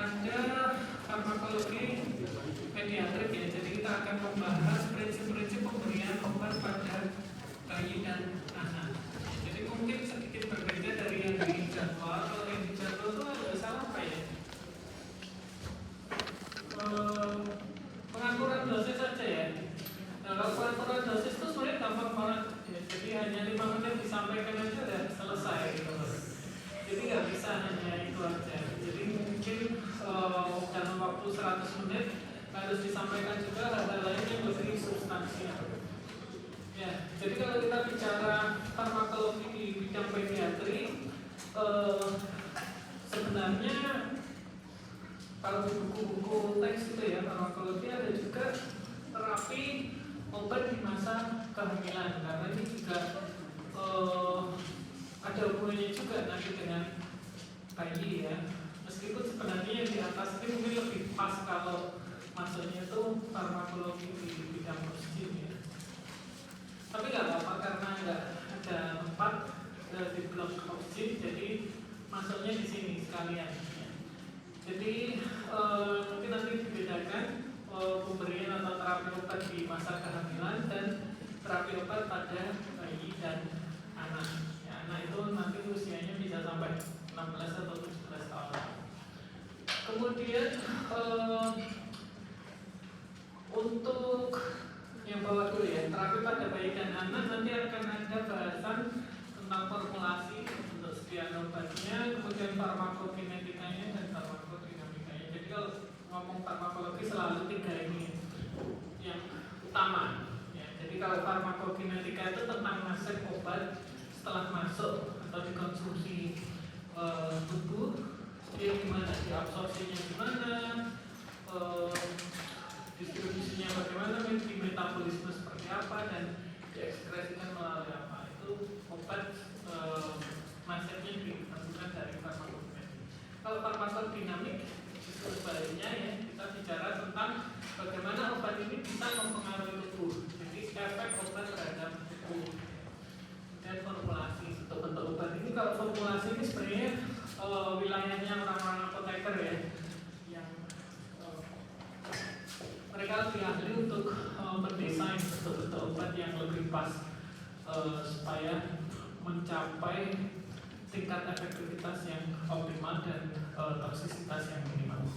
pada farmakologi pediatrik ya. Jadi kita akan membahas prinsip-prinsip pemberian obat pada bayi dan anak. Jadi mungkin sedikit berbeda dari yang di jadwal. Kalau yang di jadwal itu ada salah apa ya? Pengaturan dosis saja ya. Nah, kalau pengaturan dosis itu sebenarnya gampang banget ya. Jadi hanya 5 menit disampaikan aja udah selesai gitu. Jadi nggak bisa hanya itu aja. Jadi mungkin dalam waktu 100 menit harus disampaikan juga hal-hal lain yang lebih substansial. Ya, jadi kalau kita bicara farmakologi di bidang pediatri, sebenarnya kalau di buku-buku teks itu ya farmakologi ada juga terapi obat di masa kehamilan, karena ini juga ada hubungannya juga nanti dengan bayi ya. Meskipun sebenarnya yang di atas ini mungkin lebih pas kalau masuknya itu farmakologi di bidang oksigen ya. Tapi nggak apa-apa karena nggak ada tempat di blok oksigen, jadi masuknya di sini sekalian. Ya. Jadi mungkin nanti dibedakan pemberian atau terapi obat di masa kehamilan dan terapi obat pada bayi dan anak. Ya, anak itu nanti usianya bisa sampai 16 atau 17 tahun. Kemudian untuk yang bawah dulu ya, terapi pada bayi dan anak nanti akan ada bahasan tentang formulasi untuk sediaan obatnya, kemudian farmakokinetikanya dan farmakodinamikanya. Jadi kalau ngomong farmakologi selalu 3 ini yang utama. Ya, jadi kalau farmakokinetika itu tentang nasib obat setelah masuk atau dikonsumsi tubuh, dia gimana, diabsorpsinya gimana, distribusinya bagaimana, di metabolisme seperti apa, dan diekspresikan melalui apa. Itu obat nasibnya ditentukan dari farmakokinetik. Kalau farmakodinamik justru sebaliknya ya, kita bicara tentang bagaimana obat ini bisa mempengaruhi tubuh. Jadi efek obat terhadap tubuh. Dan formulasi untuk bentuk obat ini, kalau formulasi ini sebenarnya wilayahnya orang-orang apoteker ya, yang mereka lebih ahli untuk mendesain bentuk-bentuk obat yang lebih pas supaya mencapai tingkat efektivitas yang optimal dan toksisitas yang minimal.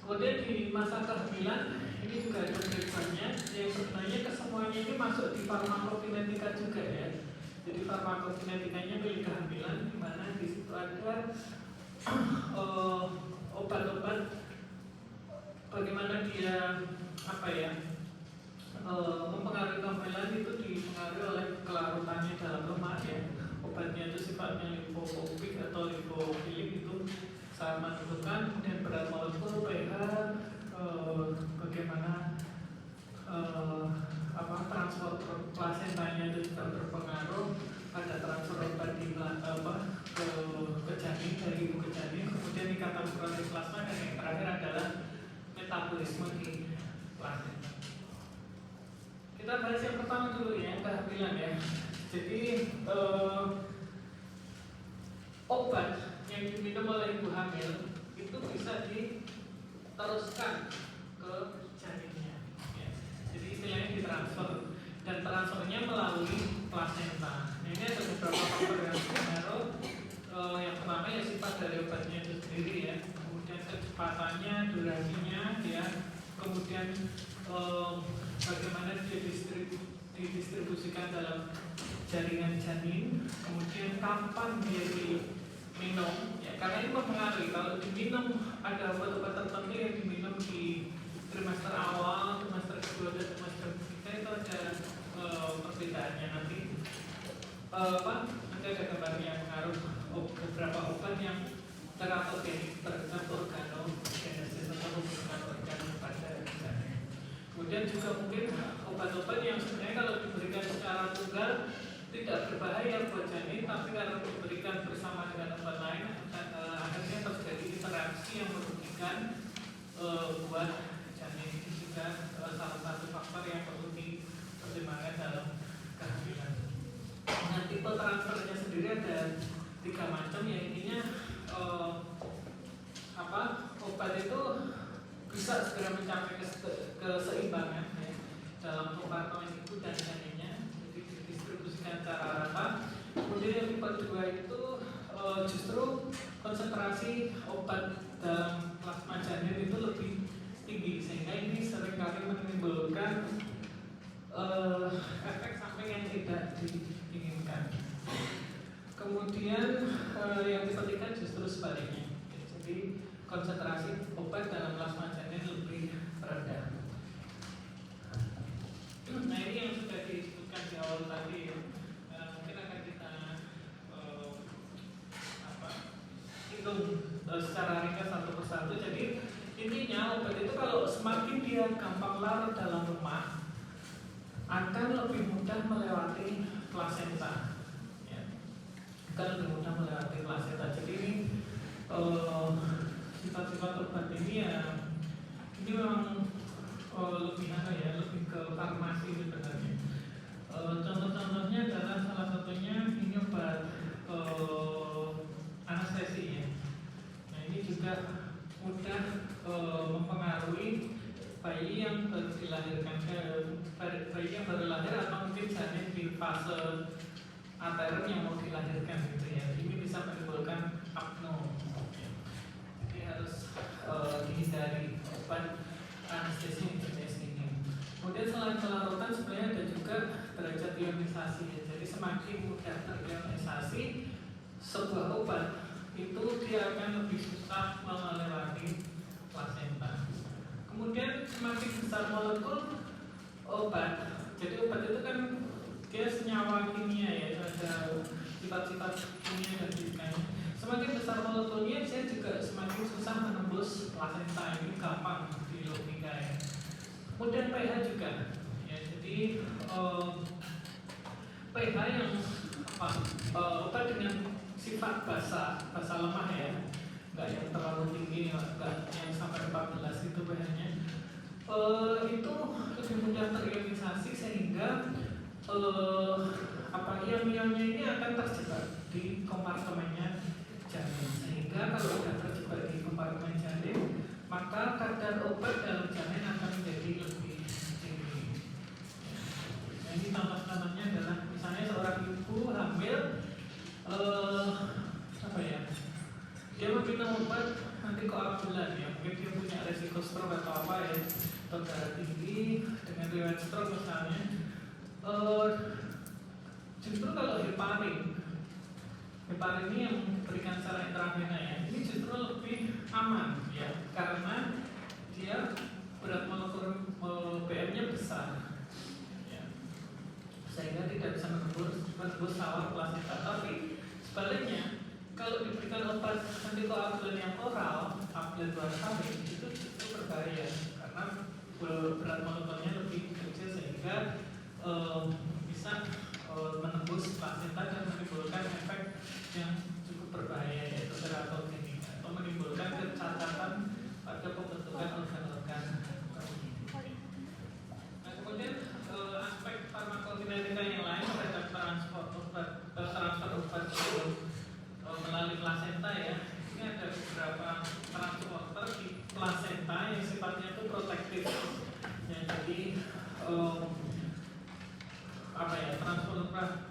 Kemudian di masa kehamilan ini juga ada breakdownnya, yang sebenarnya kesemuanya ini masuk di farmakokinetika juga ya. Jadi farmakokinetikanya milik kehamilan, di mana di situ ada obat-obat bagaimana dia mempengaruhi kehamilan itu dipengaruhi oleh kelarutannya dalam lemak ya. Obatnya itu sifatnya lipofobik atau lipofilik, itu sangat menentukan. Kemudian berat molekul, pH, bagaimana transport plasentanya itu juga berpengaruh pada transfer obat ke janin, dari ibu ke janin. Kemudian ikatan protein plasma, dan yang terakhir adalah metabolisme di plasenta. Kita bahas yang pertama dulu ya, kehamilan ya. Jadi obat yang diminum oleh ibu hamil itu bisa diteruskan ke janinnya ya. Jadi istilahnya ditransfer, dan transfernya melalui plasenta. Nah, ini ada beberapa faktor yang berpengaruh. Yang pertama ya sifat dari obatnya itu sendiri ya, kemudian kecepatannya, durasinya ya, kemudian bagaimana dia didistribusikan dalam jaringan janin, kemudian kapan dia diminum ya, karena ini mempengaruhi. Kalau diminum, ada obat-obat tertentu yang diminum di trimester awal, trimester kedua, dan trimester ketiga, itu ada perbedaannya nanti. Nanti ada gambarnya yang mengaruh beberapa obat yang teratogenik terhadap organogenesis atau hubungan organ pada janin. Kemudian juga mungkin obat-obat yang sebenarnya kalau diberikan secara tunggal tidak berbahaya buat janin, tapi karena diberikan bersama dengan obat lain akhirnya terjadi interaksi yang merugikan buat janin. Ini juga salah satu faktor yang perlu dipertimbangkan dalam kehamilan. Nah, tipe transfernya sendiri ada 3 macam ya. Intinya bisa segera mencapai keseimbangan ya, dalam kompartemen ibu dan janinnya, jadi didistribusikan secara rata. Kemudian yang kedua itu justru konsentrasi obat dalam plasma janin itu lebih tinggi, sehingga ini seringkali menimbulkan efek samping yang tidak diinginkan. Kemudian yang ketiga justru sebaliknya, jadi konsentrasi obat dalam plasma janin lebih rendah. Nah ini yang sudah disebutkan di awal tadi ya. Mungkin akan kita hitung secara ringkas satu persatu. Jadi intinya obat itu kalau semakin dia gampang larut dalam lemak, akan lebih mudah melewati plasenta. Ya. Akan lebih mudah melewati plasenta. Jadi ini sifat-sifat obat ini ya, ini memang lebih ke farmasi sebenarnya. Contoh-contohnya adalah salah satunya ini obat anestesi ya. Nah ini juga mudah mempengaruhi bayi yang baru dilahirkan, bayi yang baru lahir atau mungkin janin di fase aterem yang mau dilahirkan gitu ya. Ini bisa menimbulkan apno. Jadi harus dihindari obat anestesi jenis ini. Kemudian selain kelarutan sebenarnya ada juga derajat ionisasi ya. Jadi semakin mudah terionisasi sebuah obat itu dia akan lebih susah melewati plasenta. Kemudian semakin besar molekul obat, jadi obat itu kan dia senyawa kimia ya, ada sifat-sifat kimia dan fisikanya. Semakin besar molekulnya, dia juga semakin susah menembus plasenta. Ini gampang di logika ya. Kemudian pH juga, ya jadi pH yang obat dengan sifat basa lemah ya, nggak yang terlalu tinggi, nggak yang sampai 14 itu pH-nya. Itu lebih mudah terionisasi sehingga ion-ionnya ini akan terjebak di kompartemennya janin. Sehingga kalau sudah terjebak di kompartemen janin, maka kadar obat dalam janin akan menjadi lebih tinggi. Nah, ini contoh-contohnya adalah misalnya seorang ibu hamil, dia meminum obat antikoagulan ya, mungkin dia punya resiko stroke atau apa ya, atau darah tinggi dengan riwayat stroke misalnya. Justru kalau heparin ini yang diberikan secara intravena ya, ini justru lebih aman ya, karena dia berat molekul BM-nya besar ya, sehingga tidak bisa menembus sawar plasenta. Tapi sebaliknya, kalau diberikan obat antikoagulan yang oral, tablet warfarin, itu justru berbahaya karena berat molekulnya lebih kecil sehingga bisa menembus plasenta dan menimbulkan efek yang cukup berbahaya, yaitu teratogenik, atau menimbulkan kecacatan pada pembentukan organ-organ. Nah, kemudian aspek farmakokinetika yang lain pada transfer obat melalui plasenta ya. Ini ada beberapa transporter di plasenta yang sifatnya itu protektif ya, jadi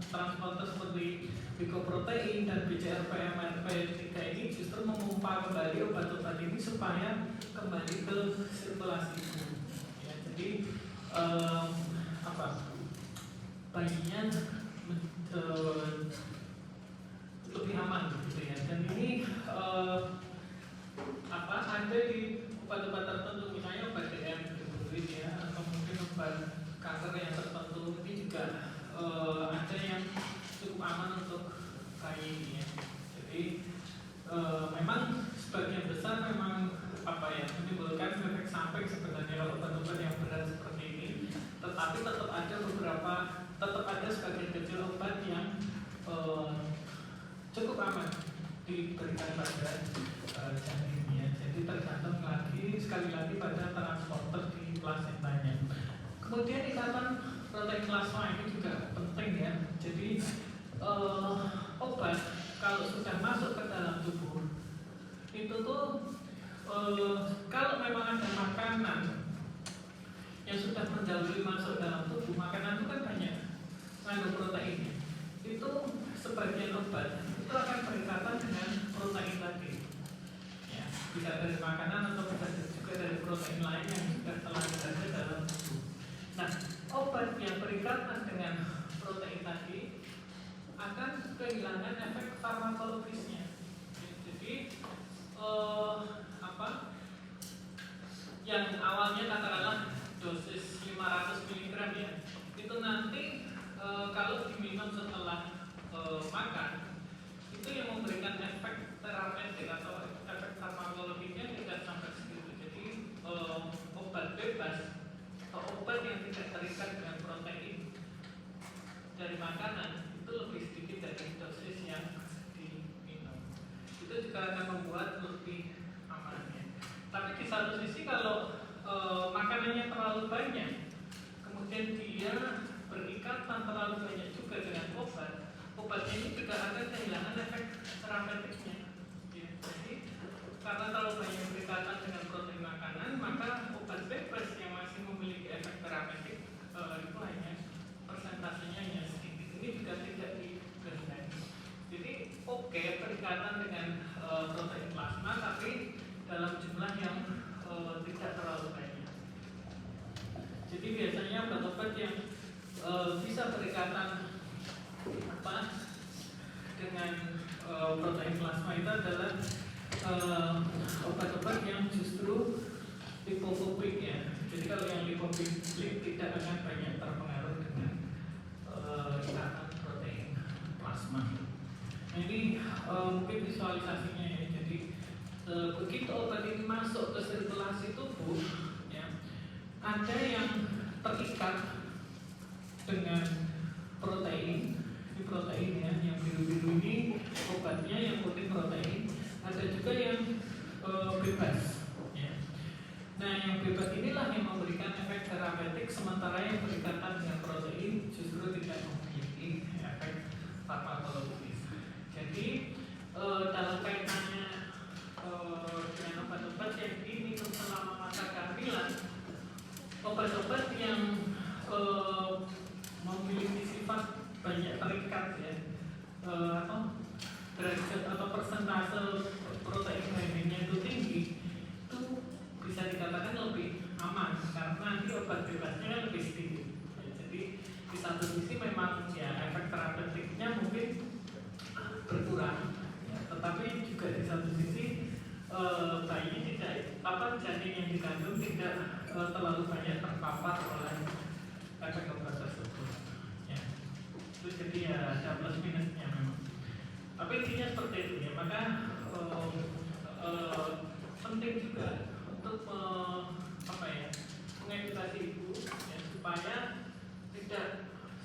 transporter seperti glycoprotein dan BCRP-MRP3 ini justru memompa kembali obat-obat ini supaya kembali ke sirkulasi tubuh ya. Jadi bayinya lebih aman gitu ya. Dan ini ada di obat-obat tertentu, misalnya obat DM ya, atau mungkin obat kanker yang tertentu, ini juga ada yang cukup aman untuk bayi ya. Jadi memang sebagian besar memang menimbulkan efek samping sebenarnya kalau obat-obat yang berat seperti ini, tetapi tetap ada sebagian kecil obat yang cukup aman diberikan pada janin ya. Jadi tergantung sekali lagi pada transporter di plasentanya. Kemudian ikatan protein plasma ini juga penting ya. Jadi obat kalau sudah masuk ke dalam tubuh itu tuh kalau memang ada makanan yang sudah mendahului masuk dalam tubuh, makanan itu kan banyak mengandung proteinnya. Itu sebagian obat itu akan berkaitan dengan protein tadi. Ya, bisa dari makanan atau bisa juga dari protein lain yang sudah telah berada dalam tubuh. Nah, obat yang berkaitan dengan protein tadi akan kehilangan efek farmakologisnya. Jadi yang awalnya katakanlah dosis 500 mg ya, itu nanti kalau diminum setelah makan itu yang memberikan efek terapeutik atau efek farmakologinya tidak sampai segitu. Jadi obat bebas atau obat yang tidak terikat dengan protein dari makanan itu lebih sedikit dari dosis yang diminum. Itu juga akan membuat lebih aman ya. Tapi di satu sisi kalau makanannya terlalu banyak, kemudian dia berikatan terlalu banyak juga dengan obatnya ini juga akan kehilangan efek terapeutiknya. Ya, jadi karena terlalu banyak berikatan dengan protein makanan, maka obat bebas yang masih memiliki efek terapeutik itu hanya persentasenya hanya sedikit. Ini juga tidak dikehendaki. Jadi oke, berikatan dengan protein plasma, tapi dalam jumlah yang tidak terlalu banyak. Jadi biasanya obat-obat yang bisa berikatan dengan protein plasma itu adalah obat-obat yang justru lipofobik ya. Jadi kalau yang lipofobik tidak akan banyak terpengaruh dengan ikatan protein plasma. Nah, ini mungkin visualisasinya ya. Jadi begitu obat ini masuk ke sirkulasi tubuh, ya, ada yang terikat dengan protein. Ini protein ya, yang biru-biru ini obatnya, yang putih protein. Ada juga yang bebas. Ya. Nah, yang bebas inilah yang memberikan efek terapeutik, sementara yang berikatan dengan protein justru tidak memiliki efek farmakologis. Jadi dalam kaitannya dengan obat-obat yang diminum selama masa kehamilan, obat-obat yang memiliki sifat banyak terikat ya, atau derajat atau persentase protein bindingnya itu tinggi, itu bisa dikatakan lebih aman karena nanti obat bebasnya lebih sedikit. Ya, jadi di satu sisi memang ya efek terapeutiknya mungkin berkurang, ya, tetapi juga di satu sisi bayi tidak, janin yang dikandung tidak terlalu banyak terpapar oleh efek obat tersebut. Ya. Itu jadi ya ada plus minusnya memang. Tapi intinya seperti itu ya. Maka penting juga untuk mengedukasi ibu ya, supaya tidak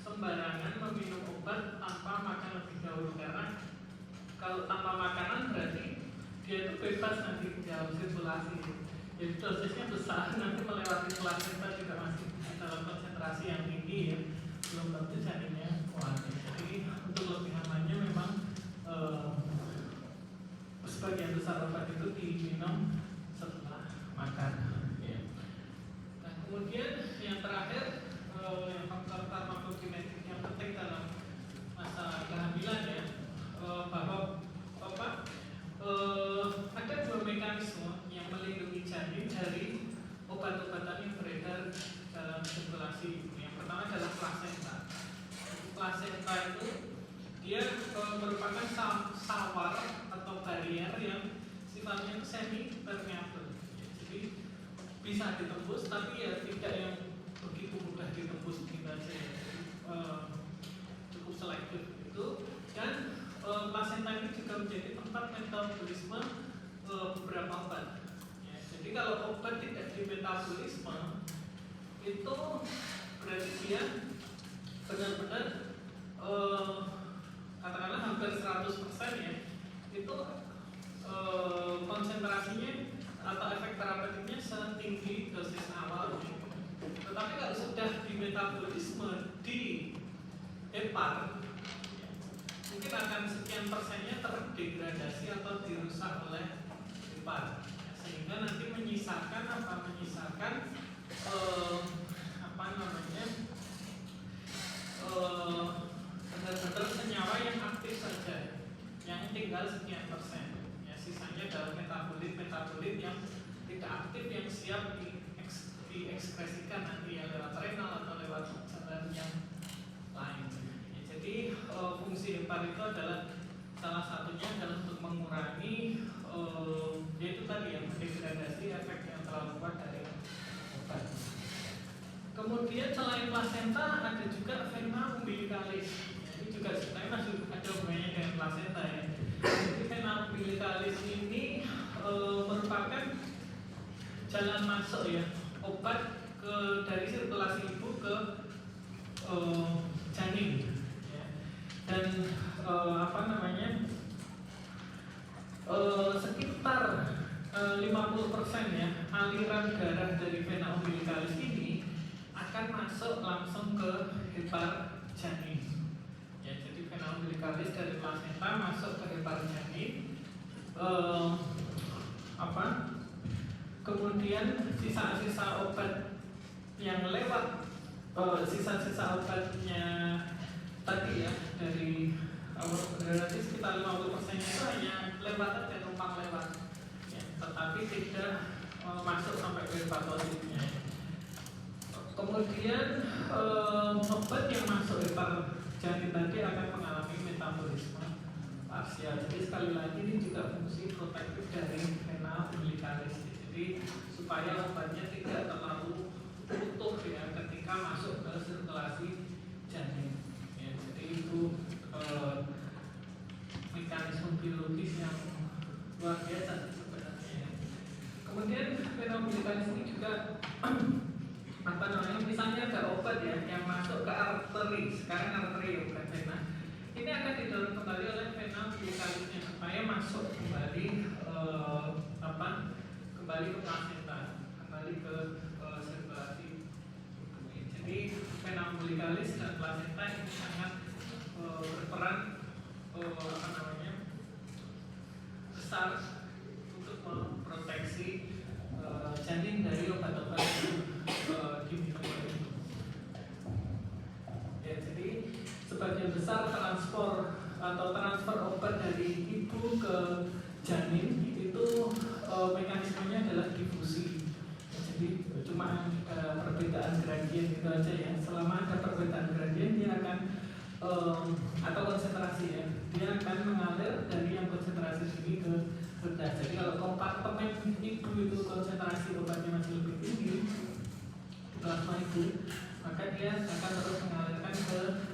sembarangan meminum obat tanpa makan lebih dahulu, karena kalau tanpa makanan berarti dia itu bebas nanti di dalam sirkulasi. Jadi dosisnya besar, nanti melewati plasenta juga masih dalam konsentrasi yang tinggi ya, belum tentu janinnya kuat. Jadi untuk lebih amannya memang sebagian besar obat itu diminum setelah makan. Ya. Nah, kemudian yang terakhir yang faktor farmakokinetik yang penting dalam masa kehamilan ya, bahwa ada dua mekanisme yang melindungi janin dari obat-obatan yang beredar dalam sirkulasi. Yang pertama adalah plasenta. Plasenta itu dia merupakan sawar atau barrier yang sifatnya semi permeable. Jadi bisa ditembus, tapi ya tidak yang begitu mudah ditembus gitu aja. Cukup selektif itu. Dan plasenta ini juga menjadi tempat metabolisme beberapa obat. Ya, jadi kalau obat tidak dimetabolisme, itu berarti dia benar-benar katakanlah hampir 100% ya, itu konsentrasinya atau efek terapeutiknya setinggi dosis awal. Tetapi kalau sudah dimetabolisme di hepar, mungkin akan sekian persennya terdegradasi atau dirusak oleh hepar, sehingga sehingga nanti menyisakan apa namanya benar-benar senyawa yang aktif saja, yang tinggal sekian persen. Ya, sisanya adalah metabolit yang tidak aktif yang siap diekspresikan nanti ya lewat renal atau lewat jalan yang lain. Ya, jadi fungsi hepar itu adalah salah satunya adalah untuk mengurangi yaitu tadi yang degradasi efek yang terlalu kuat dari obat. Kemudian selain plasenta ada juga vena umbilicalis. Ini juga sebenarnya masih ada hubungannya dengan plasenta ya. Jadi vena umbilicalis ini merupakan jalan masuk ya obat dari sirkulasi ibu ke janin ya. Dan apa namanya sekitar 50% ya aliran darah dari vena umbilicalis ini akan masuk langsung ke hepar janin ya. Jadi vena umbilicalis dari plasenta masuk ke hepar janin kemudian sisa-sisa obat yang lewat sisa-sisa obatnya tadi ya dari berarti sekitar 50% itu hanya lewat aja, numpang lewat ya, tetapi tidak masuk sampai ke hepatositnya. Kemudian obat yang masuk hepar janin tadi akan mengalami metabolisme parsial. Jadi sekali lagi ini juga fungsi protektif dari vena umbilicalis. Jadi supaya obatnya tidak terlalu utuh ya ketika masuk ke sirkulasi janin. Ya, jadi itu mekanisme biologis yang luar biasa sebenarnya. Kemudian vena umbilicalis ini juga apa namanya, misalnya ada obat ya yang masuk ke arteri, sekarang arteri ya bukan vena, ini akan didorong kembali oleh vena umbilicalisnya supaya masuk kembali kembali ke plasenta, kembali ke sirkulasi. Jadi vena umbilicalis dan plasenta ini sangat berperan besar untuk memproteksi janin dari obat-obat yang diminum oleh ibu. Ya, jadi sebagian besar transfer obat dari ibu ke janin itu mekanismenya adalah difusi. Ya, jadi cuma perbedaan gradien itu aja ya. Selama ada perbedaan gradien dia akan atau konsentrasi ya, dia akan mengalir dari yang konsentrasi tinggi ke rendah. Jadi kalau kompartemen ibu itu konsentrasi obatnya masih lebih tinggi plasma ibu, maka dia akan terus mengalirkan ke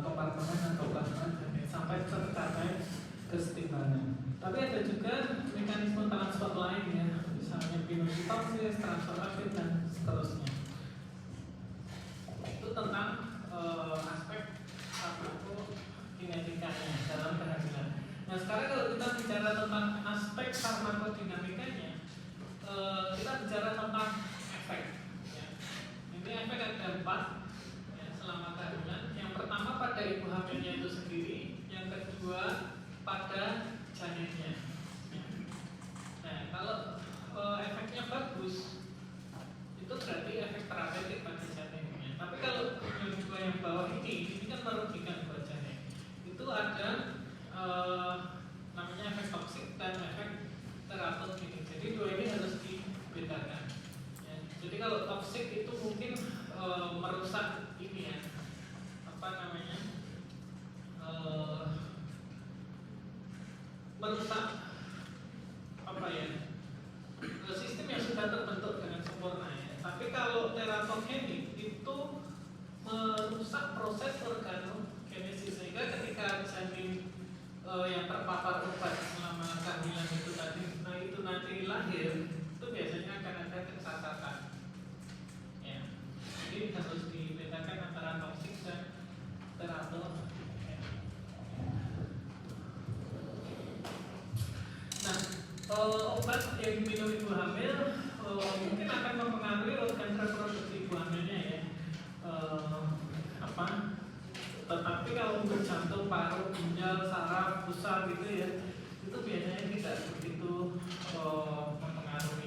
kompartemen atau plasma janin sampai tercapai kesetimbangan. Tapi ada juga mekanisme transfer lain ya, misalnya pinositosis, transfer dan seterusnya. Itu tentang aspek farmakodinamikanya dalam kehamilan. Nah sekarang kalau kita bicara tentang aspek farmakodinamikanya, kita bicara tentang efek. Ya. Ini efek ada 4 ya, selama kehamilan. Yang pertama pada ibu hamilnya itu sendiri, yang kedua pada janinnya. Ya. Nah kalau efeknya bagus, itu berarti efek terapeutik pada janinnya. Tapi kalau yang dua yang bawah ini kan merugikan buat janin. Itu ada namanya efek toksik dan efek terapeutik. Jadi dua ini harus dibedakan. Ya. Jadi kalau toksik itu mungkin merusak ini ya, merusak sistem yang sudah terbentuk dengan sempurna ya. Tapi kalau teratogenik itu merusak proses organogenesis, sehingga ketika janin yang terpapar obat selama kehamilan itu tadi, nah itu nanti lahir, itu biasanya akan ada kesasatan. Ya. Jadi harus dibedakan antara toksik dan teratogenik. Nah, obat yang diminum ibu hamil mungkin akan mempengaruhi organ reproduksi ibu hamilnya ya. Tetapi kalau untuk jantung, paru, ginjal, saraf, pusat gitu ya, itu biasanya tidak begitu mempengaruhi.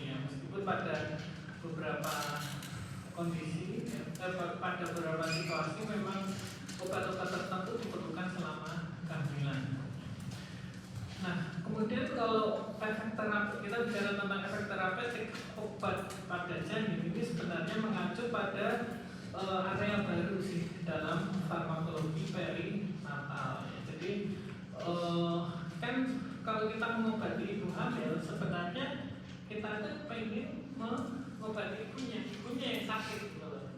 pada beberapa kondisi, pada beberapa situasi memang obat-obat tertentu diperlukan selama kehamilan. Nah, kemudian kalau efek terapi, kita bicara tentang efek terapeutik obat pada janin ini sebenarnya mengacu pada area baru sih dalam farmakologi perinatal. Jadi kan kalau kita mengobati ibu hamil sebenarnya kita tuh pengen mengobati ibunya yang sakit gitu.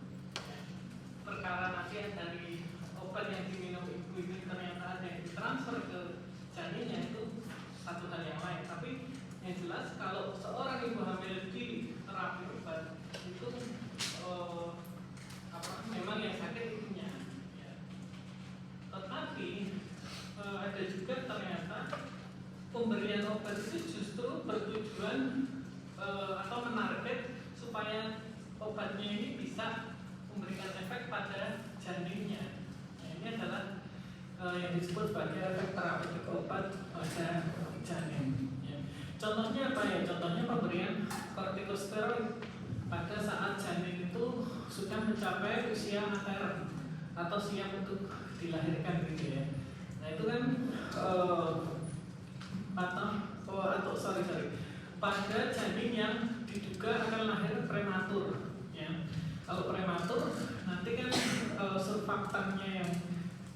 Perkara nanti dari obat yang diminum ibu ini ternyata ada yang ditransfer ke janinnya itu satu hal yang lain. Tapi yang jelas kalau seorang ibu hamil di terapi obat itu memang yang sakit ibunya. Ya. Tetapi ada juga ternyata pemberian obat itu justru bertujuan atau menarget supaya obatnya ini bisa memberikan efek pada janinnya. Nah, ini adalah yang disebut sebagai efek terapeutik obat pada janin. Ya. Contohnya apa ya? Contohnya pemberian kortikosteroid pada saat janin itu sudah mencapai usia matern atau siap untuk dilahirkan gitu ya. Nah itu kan pada janin yang diduga akan lahir prematur. Ya. Kalau prematur nanti kan surfaktannya yang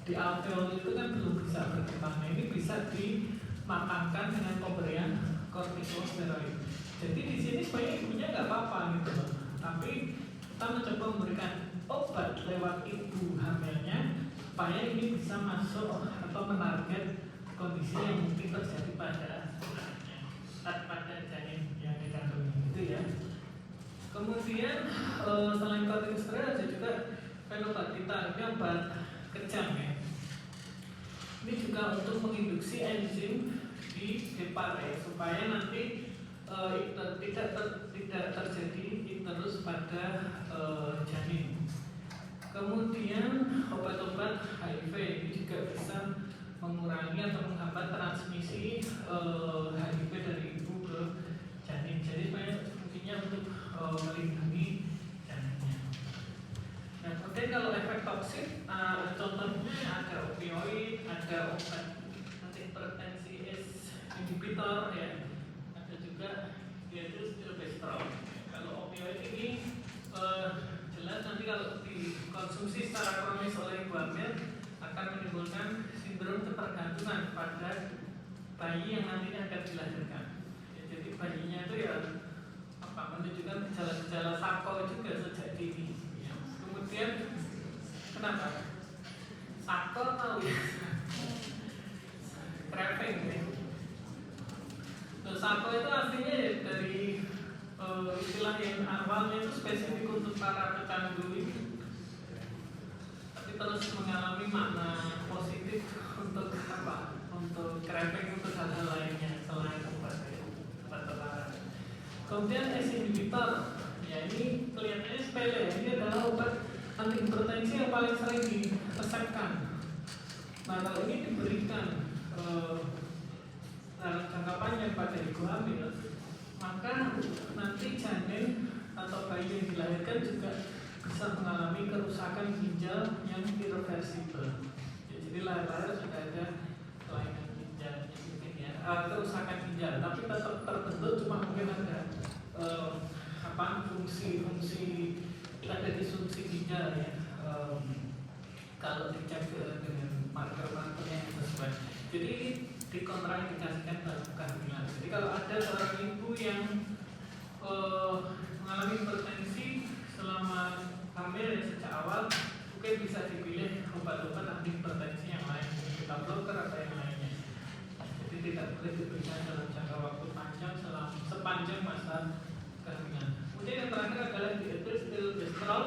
di alveol itu kan belum bisa berkembang. Nah, ini bisa dimakamkan dengan pemberian kortikosteroid. Jadi di sini sebenarnya ibunya nggak apa-apa gitu loh. Tapi kita mencoba memberikan obat lewat ibu hamilnya supaya ini bisa masuk atau menarget kondisi yang mungkin terjadi pada janin yang dikandung itu ya. Kemudian selain kortikosteroid ada juga fenobarbital, ini obat kejang ya. Ini juga untuk menginduksi enzim di hepar supaya nanti tidak terjadi iterus pada janin. Kemudian obat-obat HIV ini juga bisa mengurangi atau menghambat transmisi HIV dari ibu ke janin. Jadi fungsinya untuk melindungi janinnya. Nah, kemudian kalau efek toksik, contohnya ada opioid, ada obat antihipertensi inhibitor ya. Yaitu stilbestrol. Kalau opioid ini jelas nanti kalau dikonsumsi secara kronis oleh ibu hamil akan menimbulkan sindrom ketergantungan pada bayi yang nantinya akan dilahirkan. Ya, jadi bayinya itu ya menunjukkan gejala-gejala sarko juga sejak dini. Ya. Kemudian kenapa? Sarko tahu ya? Craving ya. Sarko itu artinya ya dari istilah yang awalnya itu spesifik untuk para pecandu ini, tapi terus mengalami makna positif untuk apa? Untuk craving untuk hal-hal lainnya selain obat terlarang. Kemudian inhibitor, ya ini kelihatannya sepele. Ini adalah obat antihipertensi yang paling sering diresepkan. Nah kalau ini diberikan dalam jangka panjang pada ibu hamil, maka nanti janin atau bayi yang dilahirkan juga bisa mengalami kerusakan ginjal yang irreversibel. Ya, jadi lahir-lahir sudah ada kelainan ginjal, ya, kerusakan ginjal, tapi tetap terbentuk, cuma mungkin ada fungsi ada disfungsi ginjal ya. Kalau dicek dengan marker-marker yang sesuai. Jadi dikontraindikasikan dalam kehamilan. Jadi kalau ada seorang ibu yang mengalami hipertensi selama hamil ya, sejak awal, mungkin bisa dipilih obat-obat antihipertensi yang lain, beta blocker atau yang lainnya. Jadi tidak boleh diberikan dalam jangka waktu panjang sepanjang masa kehamilan. Kemudian yang terakhir adalah stilbestrol.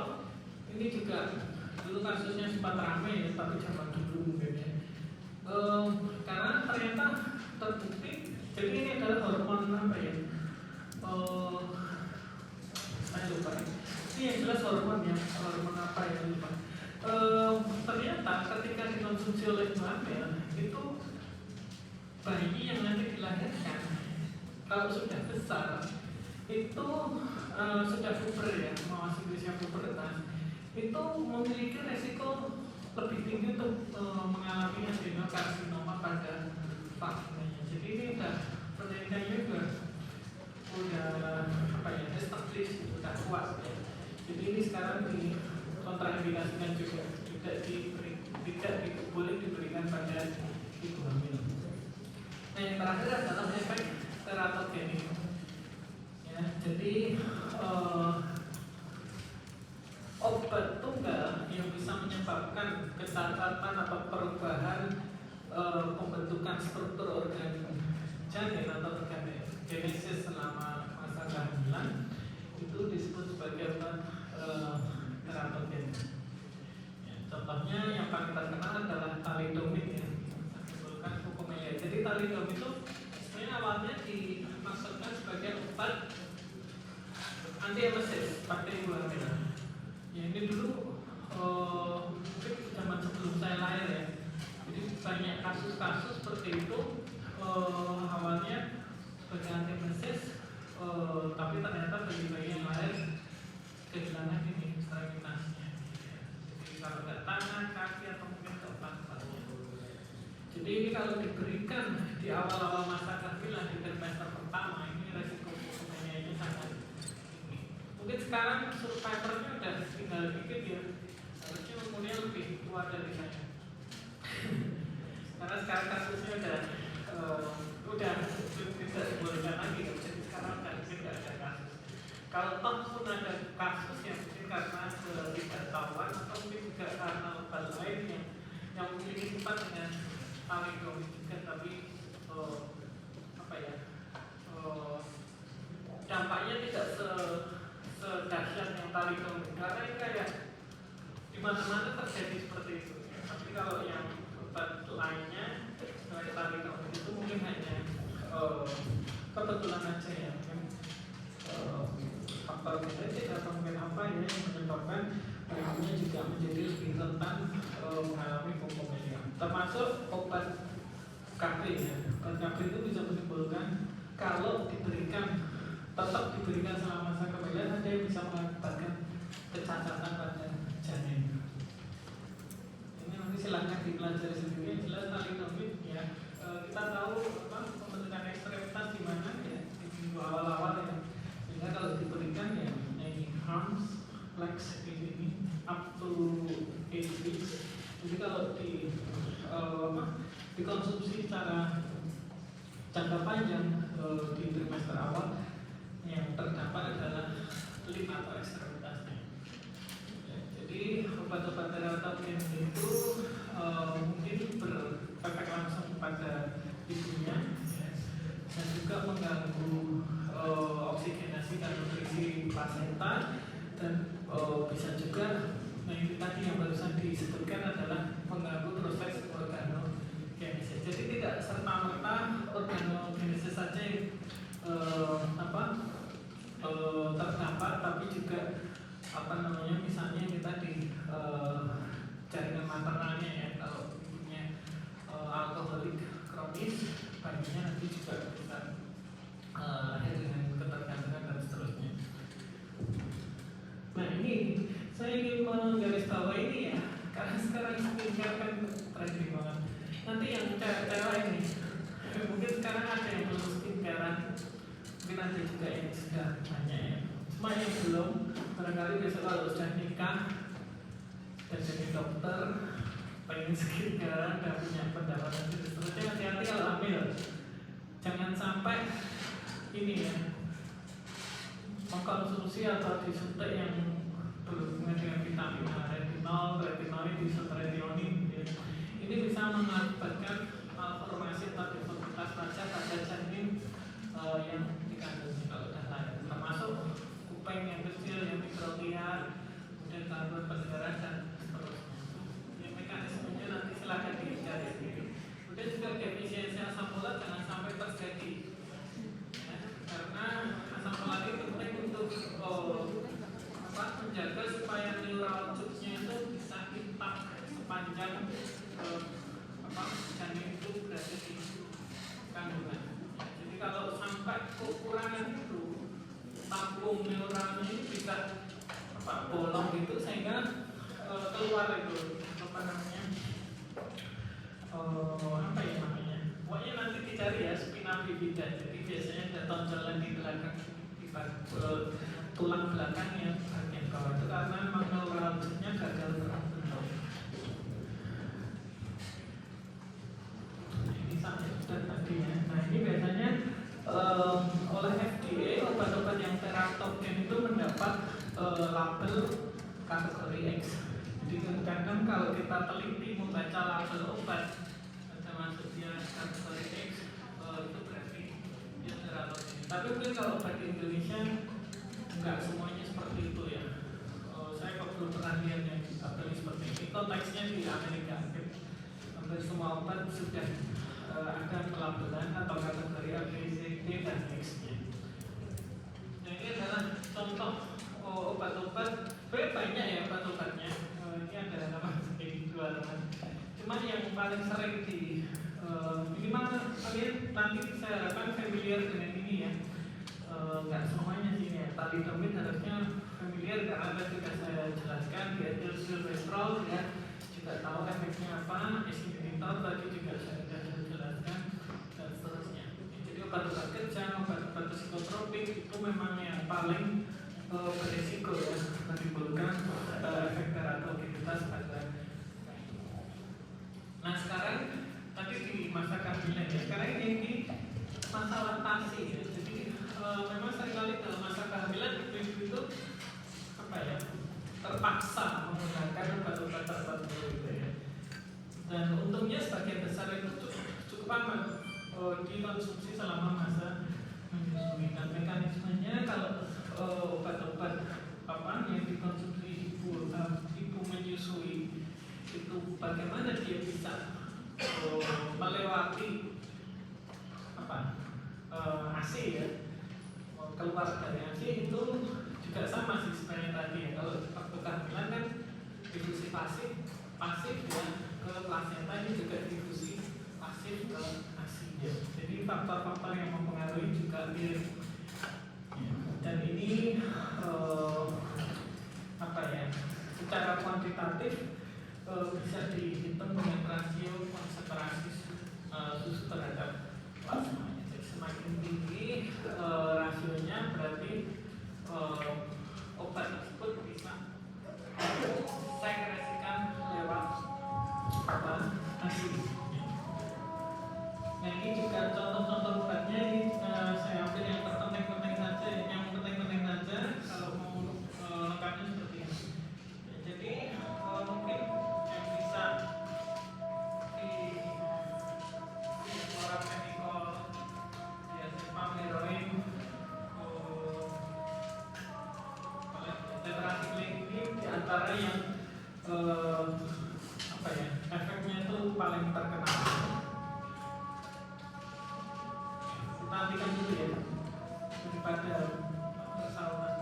Ini juga dulu kasusnya sempat ramai ya, tapi zaman dulu mungkin ya. Karena ternyata terbukti, jadi ini adalah hormon apa ya? Saya lupa. Ini yang jelas hormon apa ya lupa. Ternyata ketika dikonsumsi oleh ibu hamil itu bayi yang nanti dilahirkan kalau sudah besar itu sudah puber ya, masih usia pubertas, itu memiliki resiko lebih tinggi untuk mengalami adenokarsinoma pada vaginanya. Jadi ini penelitiannya udah apa ya, established, udah kuat ya. Jadi ini sekarang di kontraindikasikan juga, tidak boleh diberikan pada ibu hamil. Nah yang terakhir adalah efek teratogenik. Ya, jadi obat tunggal yang bisa menyebabkan kecacatan atau perubahan pembentukan struktur organ janin atau organogenesis selama masa kehamilan itu disebut sebagai obat teratogenik. Ya, contohnya yang paling terkenal adalah thalidomid ya, menimbulkan pukumelia. Jadi thalidomid itu sebenarnya awalnya dimaksudkan sebagai obat anti-emesis pada ibu hamil. Ya ini dulu mungkin zaman sebelum saya lahir ya. Jadi banyak kasus-kasus seperti itu awalnya sebagai anti-emesis, tapi ternyata bayi-bayi yang lahir kehilangan ini ekstremitasnya. Jadi kalau nggak tangan, kaki atau mungkin keempat-empatnya. Jadi ini kalau diberikan di awal-awal masa kehamilan di trimester pertama, ini resiko pukumelia sangat tinggi. Mungkin sekarang survivornya udah tinggal dikit ya, harusnya umurnya lebih tua dari saya. Karena sekarang kasusnya udah tidak dibolehkan lagi, jadi sekarang tidak ada kasus. Kalau toh pun ada kasus yang mungkin karena ketidaktahuan atau mungkin juga karena obat lain yang memiliki sifat dengan thalidomid juga, tapi apa ya, dampaknya tidak sedahsyat yang thalidomid, karena ini kayak di mana-mana terjadi seperti itu. Tapi kalau yang obat lainnya sebagai thalidomid itu mungkin hanya kebetulan aja ya, mungkin faktor genetik atau mungkin apa ya yang menyebabkan mereka juga menjadi lebih rentan mengalami pukumelia. Termasuk obat kapri ya. Obat kapri itu bisa menimbulkan, kalau tetap diberikan selama masa kehamilan, ada yang bisa mengakibatkan kecacatan pada janin. Ini nanti silahkan dipelajari sendiri. Yang jelas thalidomid ya, kita tahu pembentukan ekstremitas di mana ya, di minggu awal-awal ya. Sehingga kalau diberikan ya ini arms, legs di sini up to 8 weeks. Jadi kalau dikonsumsi secara jangka panjang di trimester awal, yang terdapat adalah 5 atau ekstremitasnya. Ya, jadi obat-obat teratogenik itu mungkin berefek langsung pada ibunya ya, dan juga mengganggu oksigenasi dan nutrisi plasenta, dan bisa juga, nah ini tadi yang barusan disebutkan adalah mengganggu proses organogenesis. Jadi tidak serta-merta organogenesis saja yang terdampak, tapi juga misalnya ini tadi jaringan maternalnya ya, kalau ibunya alkoholik kronis, bayinya nanti juga bisa lahir dengan ketergantungan dan seterusnya. Nah ini saya ingin menggarisbawahi ini ya, karena sekarang skincare kan trending banget. Nanti yang cewek ini, mungkin sekarang ada yang belum skincarean, mungkin ada juga yang sudah banyak ya. Cuma yang belum, barangkali besok kalau sudah nikah dan jadi dokter, pengen skincarean dan punya pendapatan seterusnya, hati-hati kalau hamil. Jangan sampai ini ya, mengkonsumsi atau disuntik yang berhubungan dengan vitamin retinol ini disunretionin ya. Ini bisa mengakibatkan malformasi atau deformitas wajah pada janin yang dikandungnya kalau sudah lahir, termasuk kuping yang kecil, yang mikroliar, kemudian gangguan pendengaran dan seterusnya. Yang mekanismenya nanti silakan dicari sendiri. Kemudian juga defisiensi asam folat jangan sampai terjadi ya, karena asam folat itu penting untuk menjaga supaya neural tube-nya itu bisa intak sepanjang janin itu berada di kandungan. Jadi kalau sampai kekurangan itu vakum neuralnya ini bisa bolong gitu sehingga keluar itu apa namanya apa ya namanya, pokoknya nanti dicari ya, spina bifida. Jadi biasanya ada tonjolan di belakang di tulang belakang yang bagian bawah itu karena memang neuralgianya gagal terbentuk. Ini sama sudah tadi ya. Nah ini biasanya oleh FDA obat-obat yang teratogen itu mendapat label kategori X. Jadi kadang kalau kita teliti membaca label obat termasuk dia kategori X, itu berarti dia teratogen. Tapi mungkin kalau obat di Indonesia enggak semuanya seperti itu ya. Saya kok belum pernah lihat yang label seperti ini. Konteksnya di Amerika hampir semua obat sudah ada pelabelan atau kategori A, B, C, D, dan X-nya. Nah, ini adalah contoh obat-obat. Banyak ya obat-obatnya. Ini ada nama seperti dua teman. Cuman yang paling sering di minimal kalian nanti saya harapkan familiar dengan ini ya. Nggak semuanya sih ya. Thalidomid harusnya familiar karena tadi sudah saya jelaskan di silvestrol ya. Juga tahu efeknya apa. Inhibitor tadi juga saya sudah jelaskan dan seterusnya. Jadi obat-obat kejang, obat-obat psikotropik itu memang yang paling berisiko ya menimbulkan efek teratogenitas pada. Nah sekarang tadi di masa kehamilan ya, sekarang ini di masa laktasi ya. Jadi memang seringkali dalam masa kehamilan ibu-ibu itu apa ya, terpaksa menggunakan obat-obat tertentu gitu ya. Dan untungnya sebagian besar itu cukup aman dikonsumsi selama masa menyusui. Dan mekanismenya kalau obat-obat apa yang dikonsumsi ibu menyusui itu bagaimana dia bisa melewati apa ASI ya, keluar dari ASI itu juga sama sih sebenarnya tadi ya. Kalau waktu kehamilan kan difusi pasif ya ke plasenta, ini juga difusi pasif ke ASI ya. Jadi faktor-faktor yang mempengaruhi juga mirip. Dan ini apa ya, secara kuantitatif bisa dihitung dengan rasio konsentrasi susu terhadap plasma. Jadi semakin tinggi rasionya berarti obat tersebut bisa sekresikan lewat apa ASI. Nah ini juga contoh-contoh obatnya ini saya ambil yang terpenting-penting saja, kalau mau lengkapnya seperti ini. Ya, jadi mungkin yang bisa di orang medikal ya pamiroin tetrasiklik ini diantara yang apa ya, efeknya itu paling terkenal. Nantikan dulu ya daripada kesalahan.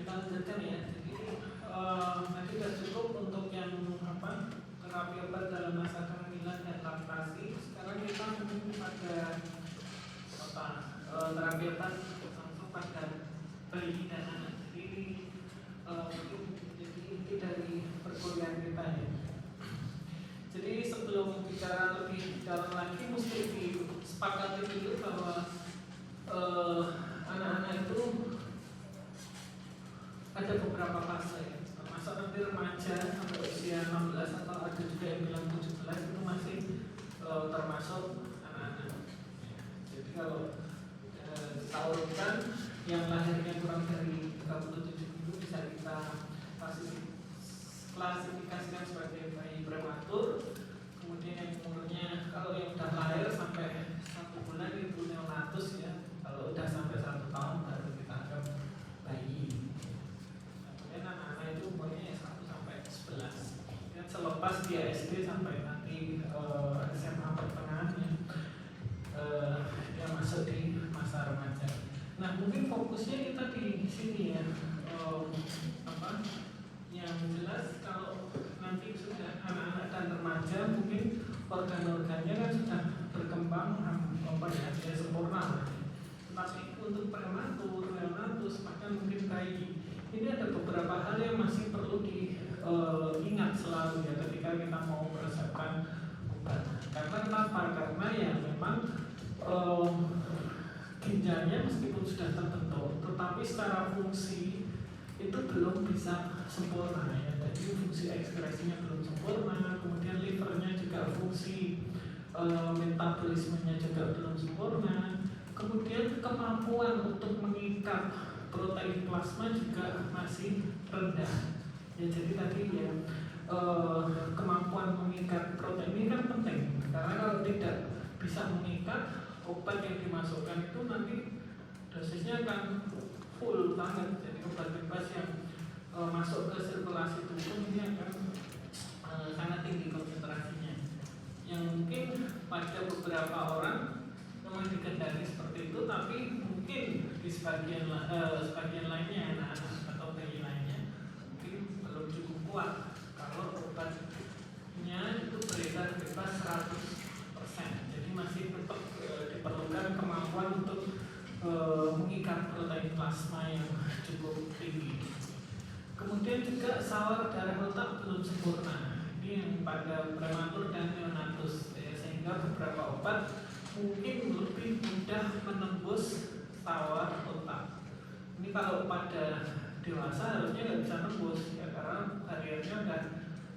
kita lanjutkan ya. Jadi tadi sudah cukup untuk yang terapi obat dalam masa kehamilan dan laktasi. Sekarang kita mungkin pada terapi obat langsung pada bayi dan anak. Jadi jadi inti dari perkuliahan kita ya. Jadi sebelum bicara lebih dalam lagi mesti disepakati dulu bahwa anak-anak itu ada beberapa fase ya. Termasuk nanti remaja sampai usia 16 atau ada juga yang bilang 17 itu masih termasuk anak-anak. Jadi kalau ditawarkan yang lahirnya kurang dari 37 minggu bisa kita klasifikasikan sebagai bayi prematur. Kemudian yang umurnya kalau yang sudah lahir sampai 1 bulan itu neonatus ya. Kalau sudah sampai 1 tahun baru kita anggap bayi. Kemudian anak-anak itu umurnya 1 sampai 11. Dan selepas dia SD sampai nanti SMA pertengahan ya, dia masuk di masa remaja. Nah mungkin fokusnya kita di sini ya. Yang jelas kalau nanti sudah anak-anak dan remaja mungkin organ-organnya kan sudah berkembang dia sempurna. Tapi untuk prematur, neonatus, bahkan mungkin bayi ini ada beberapa hal yang masih perlu diingat selalu ya ketika kita mau mempersiapkan obat. Karena kenapa? Karena ya memang ginjalnya meskipun sudah terbentuk, tetapi secara fungsi itu belum bisa sempurna ya. Jadi fungsi ekskresinya belum sempurna, kemudian livernya juga fungsi metabolismenya juga belum sempurna, kemudian kemampuan untuk mengikat protein plasma juga masih rendah. Ya jadi tadi ya kemampuan mengikat protein ini kan penting karena kalau tidak bisa mengikat, obat yang dimasukkan itu nanti dosisnya akan full banget. Jadi obat bebas yang masuk ke sirkulasi tubuh ini akan sangat tinggi konsentrasinya. Yang mungkin pada beberapa orang memang dikendali seperti itu, tapi mungkin di sebagian lainnya anak-anak atau bayi lainnya mungkin belum cukup kuat kalau obatnya itu beredar bebas 100%. Jadi masih tetap diperlukan kemampuan untuk mengikat protein plasma yang cukup tinggi. Kemudian juga sawar darah otak belum sempurna. Ini yang pada prematur dan neonatus ya, sehingga beberapa obat mungkin lebih mudah menembus sawar otak. Ini kalau pada dewasa harusnya nggak bisa tembus ya karena bariernya udah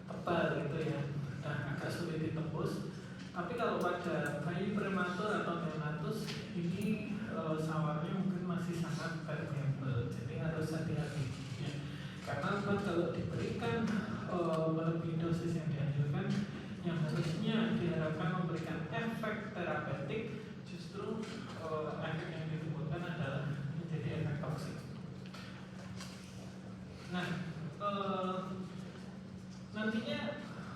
tebal gitu ya, udah agak sulit ditembus. Tapi kalau pada bayi prematur atau neonatus ini sawarnya mungkin masih sangat variabel, jadi harus hati-hati ya. Karena obat kalau diberikan melebihi dosis yang dianjurkan, yang harusnya diharapkan memberikan efek terapeutik, justru efek yang ditimbulkan adalah menjadi efek toksik. Nah, nantinya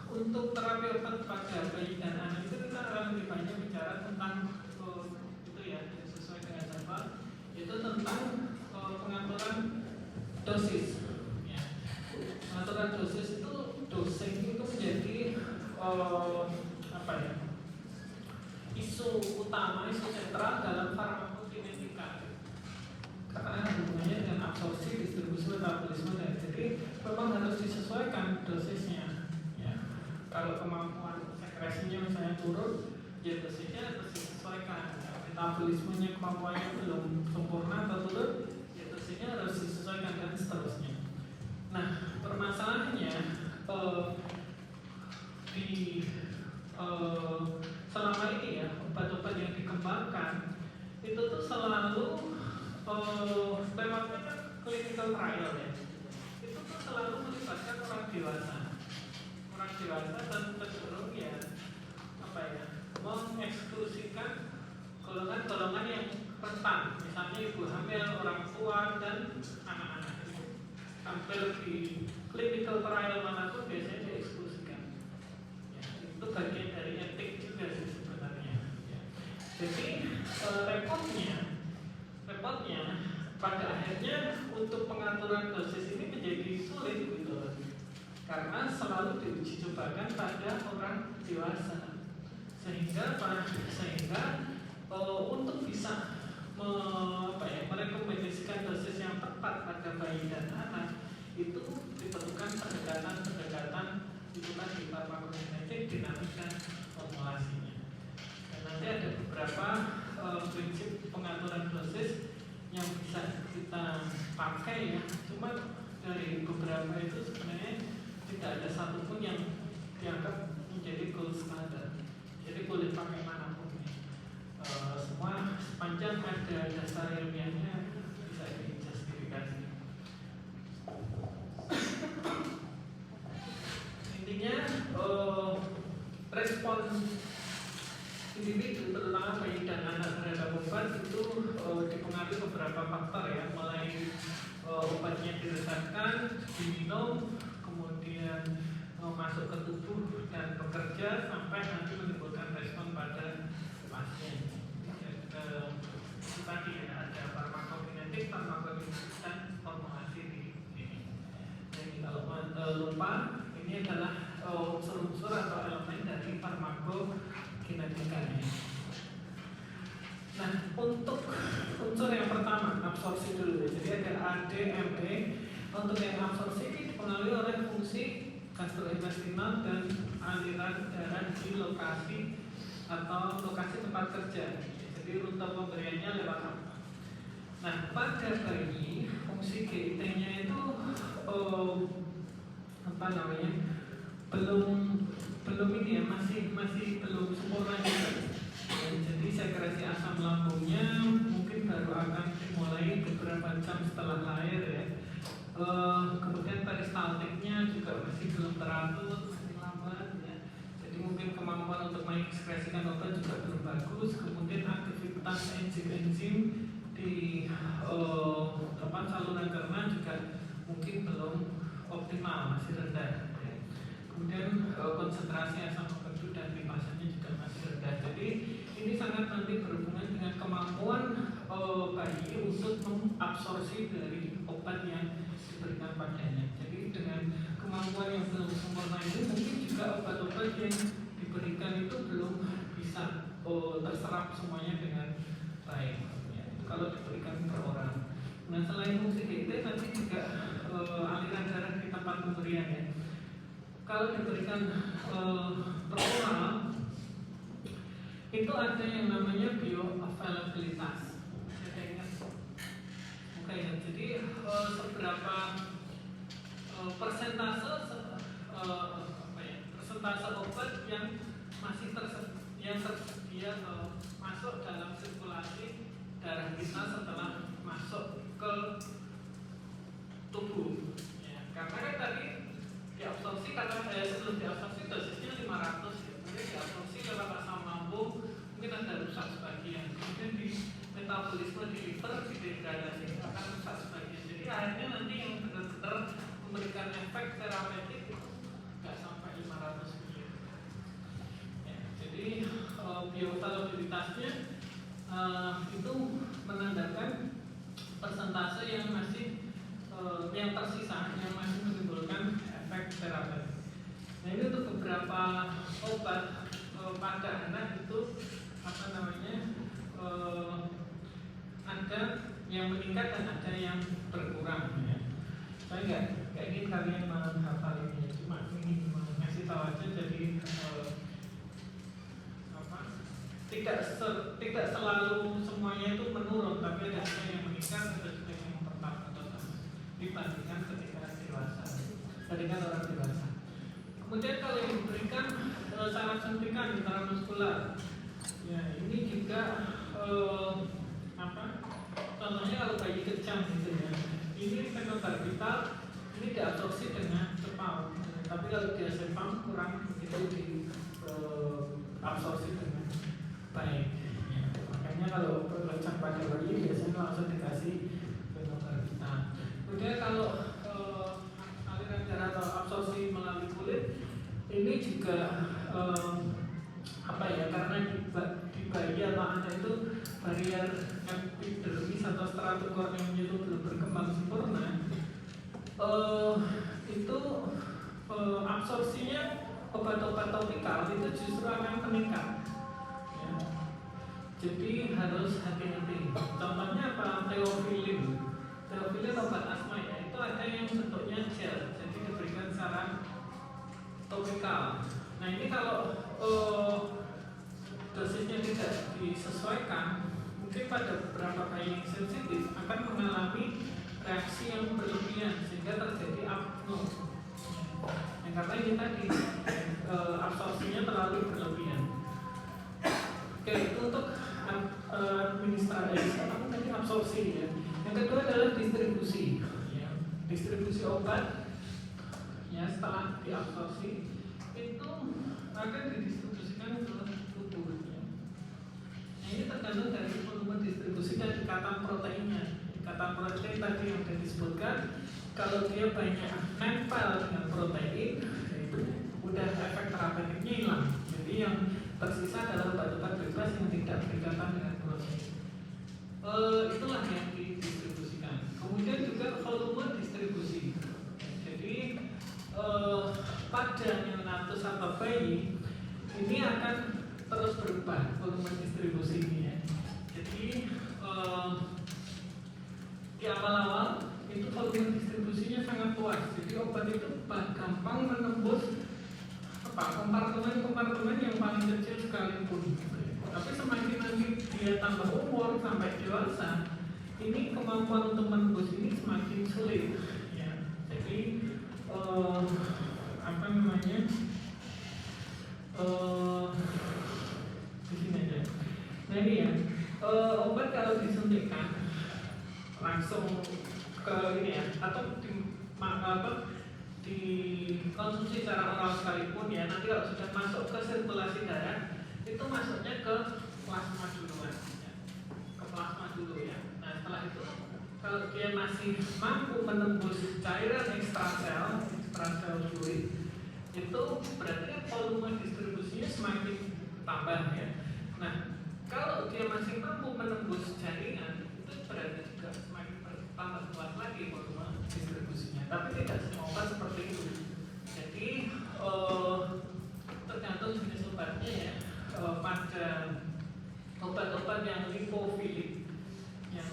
untuk terapi obat pada bayi dan anak itu kita akan lebih banyak bicara tentang itu ya, sesuai dengan jadwal, itu tentang pengaturan dosis. Ya. Pengaturan dosis itu dosing itu menjadi isu utama, isu sentral dalam farmakokinetika. Karena hubungannya dengan absorpsi, distribusi, metabolisme dan jadi memang harus disesuaikan dosisnya. Ya. Kalau kemampuan sekresinya misalnya turun, ya dosisnya harus disesuaikan. Metabolismenya kemampuannya belum sempurna atau turun, ya dosisnya harus disesuaikan dan seterusnya. Nah, permasalahannya selama ini ya obat-obat yang dikembangkan itu tuh selalu tematnya kan clinical trial ya. Itu tuh selalu melibatkan orang dewasa dan cenderung ya mengeksklusikan golongan-golongan yang rentan, misalnya ibu hamil, orang tua dan anak-anak. Itu hampir di clinical trial manapun biasanya dieksklusikan. Ya, itu bagian dari etik juga sih sebenarnya. Ya. Jadi repotnya pada akhirnya untuk pengaturan dosis ini menjadi sulit gitu, karena selalu diuji cobakan pada orang dewasa, sehingga untuk bisa merekomendasikan dosis yang tepat pada bayi dan anak itu diperlukan pendekatan itu tadi farmakokinetik, dinamika, formulasinya. Dan nanti ada beberapa prinsip pengaturan dosis yang bisa kita pakai ya. Cuma dari beberapa itu sebenarnya tidak ada satupun yang dianggap menjadi gold standard. Jadi boleh pakai manapun ya. Semua sepanjang ada dasar ilmiahnya bisa dijustifikasi. Intinya respon individu terutama bayi dan anak terhadap obat itu dipengaruhi beberapa faktor ya, mulai obatnya diresapkan, diminum, kemudian masuk ke tubuh dan bekerja sampai nanti menimbulkan respon pada pasien. Itu tadi ya, ada farmakokinetik, dan formulasi di sini. Jadi kalau lupa, ini adalah unsur-unsur atau elemen dari farmakokinetika. Nah, untuk unsur yang pertama, absorpsi dulu. Jadi ada ADME. Untuk yang absorpsi ini dipengaruhi oleh fungsi gastrointestinal dan aliran darah di lokasi atau lokasi tempat kerja. Jadi rute pemberiannya lewat apa? Nah, pada bayi fungsi GIT-nya itu belum ini ya, masih belum sempurna juga. Jadi sekresi asam lambungnya mungkin baru akan dimulai beberapa jam setelah lahir ya. Kemudian peristaltiknya juga masih belum teratur, masih lambat ya. Jadi mungkin kemampuan untuk mengekspresikan obat juga belum bagus. Kemudian aktivitas enzim-enzim di saluran cerna juga mungkin belum optimal, masih rendah ya. Kemudian konsentrasi asam lambung dan lipasanya juga masih rendah. Jadi ini sangat nanti berhubungan dengan kemampuan bayi untuk mengabsorpsi dari obat yang diberikan padanya. Jadi dengan kemampuan yang belum sempurna ini, mungkin juga obat-obat yang diberikan itu belum bisa terserap semuanya dengan baik ya. Itu kalau diberikan per orang. Nah, selain fungsi GIT tadi juga aliran darah di tempat pemberian ya. Kalau diberikan per oral itu ada yang namanya bioavailabilitas. Saya ingat. Oke ya, jadi seberapa persentase obat yang masih tersedia masuk dalam sirkulasi darah kita setelah masuk ke tubuh ya. Karena kan tadi diabsorpsi, sebelum diabsorpsi dosisnya 500 ya. Kemudian diabsorpsi lewat asam lambung, mungkin ada rusak sebagian. Kemudian di metabolisme di liver didegradasi akan rusak sebagian. Jadi akhirnya nanti yang benar-benar memberikan efek terapeutik itu nggak sampai 500 ml ya. Jadi bioavailabilitasnya itu menandakan persentase yang masih yang tersisa, yang masih menimbulkan efek terapeutik. Nah, ini untuk beberapa obat pada anak itu ada yang meningkat dan ada yang berkurang ya. Saya nggak ingin kalian menghafal ini, cuma ingin mengasih tahu aja. Jadi tidak selalu semuanya itu menurun, tapi ada yang meningkat, ada juga yang tetap atau sama dibandingkan ketika dewasa, dibandingkan orang dewasa. Kemudian kalau yang diberikan syarat suntikan intramuskular, ya ini juga contohnya kalau bayi kejang gitu ya, ini fenobarbital ini diabsorpsi dengan cepat, tapi kalau diazepam kurang begitu diabsorpsi dengan baik ya. Makanya kalau kejang pada bayi biasanya langsung dikasih fenobarbital. Kemudian kalau aliran darah atau absorpsi melalui kulit ini juga karena di bayi atau anak itu barier epidermis atau stratum corneumnya itu belum berkembang sempurna, absorpsinya obat-obat topikal itu justru akan meningkat. Ya. Jadi harus hati-hati. Contohnya apa? Theophylline. Theophylline obat asma ya, itu ada yang bentuknya gel, jadi diberikan secara topikal. Nah ini kalau dosisnya tidak disesuaikan, mungkin pada beberapa bayi yang sensitif akan mengalami reaksi yang berlebihan sehingga terjadi apno. Yang karena ini tadi absorpsinya terlalu berlebihan. Oke, itu untuk administrasi tadi absorpsi ya. Yang kedua adalah distribusi. Ya. Distribusi obat ya setelah diabsorpsi itu akan didistribusikan ke tubuh. Ya. Nah, ini tergantung dari volume distribusi dan ikatan proteinnya. Ikatan protein tadi yang sudah disebutkan, kalau dia banyak nempel dengan protein, itu udah efek terapeutiknya hilang. Jadi yang tersisa adalah obat-obat bebas yang tidak berikatan dengan protein. Itulah yang didistribusikan. Kemudian juga volume distribusi. Jadi pada neonatus atau bayi ini akan terus berubah volume distribusi ini ya. Jadi di awal-awal itu volume distribusinya sangat luas. Jadi obat itu gampang menembus kompartemen yang paling kecil sekalipun. Tapi semakin nanti dia tambah umur sampai dewasa, ini kemampuan untuk menembus ini semakin sulit. Ya. Jadi apa namanya? Di sini aja. Nah ini ya, obat kalau disuntikkan langsung ke ini ya, atau dikonsumsi secara oral sekalipun ya, nanti kalau sudah masuk ke sirkulasi darah itu masuknya ke plasma duluan ya. Ke plasma dulu ya. Nah setelah itu kalau dia masih mampu menembus cairan ekstrasel fluid, itu berarti volume distribusinya semakin tambah ya. Nah kalau dia masih mampu menembus jaringan, itu berarti juga semakin bertambah luas lagi volume distribusinya. Tapi tidak semua obat seperti itu. Jadi tergantung jenis obatnya ya. Pada obat-obat yang lipofilik, yang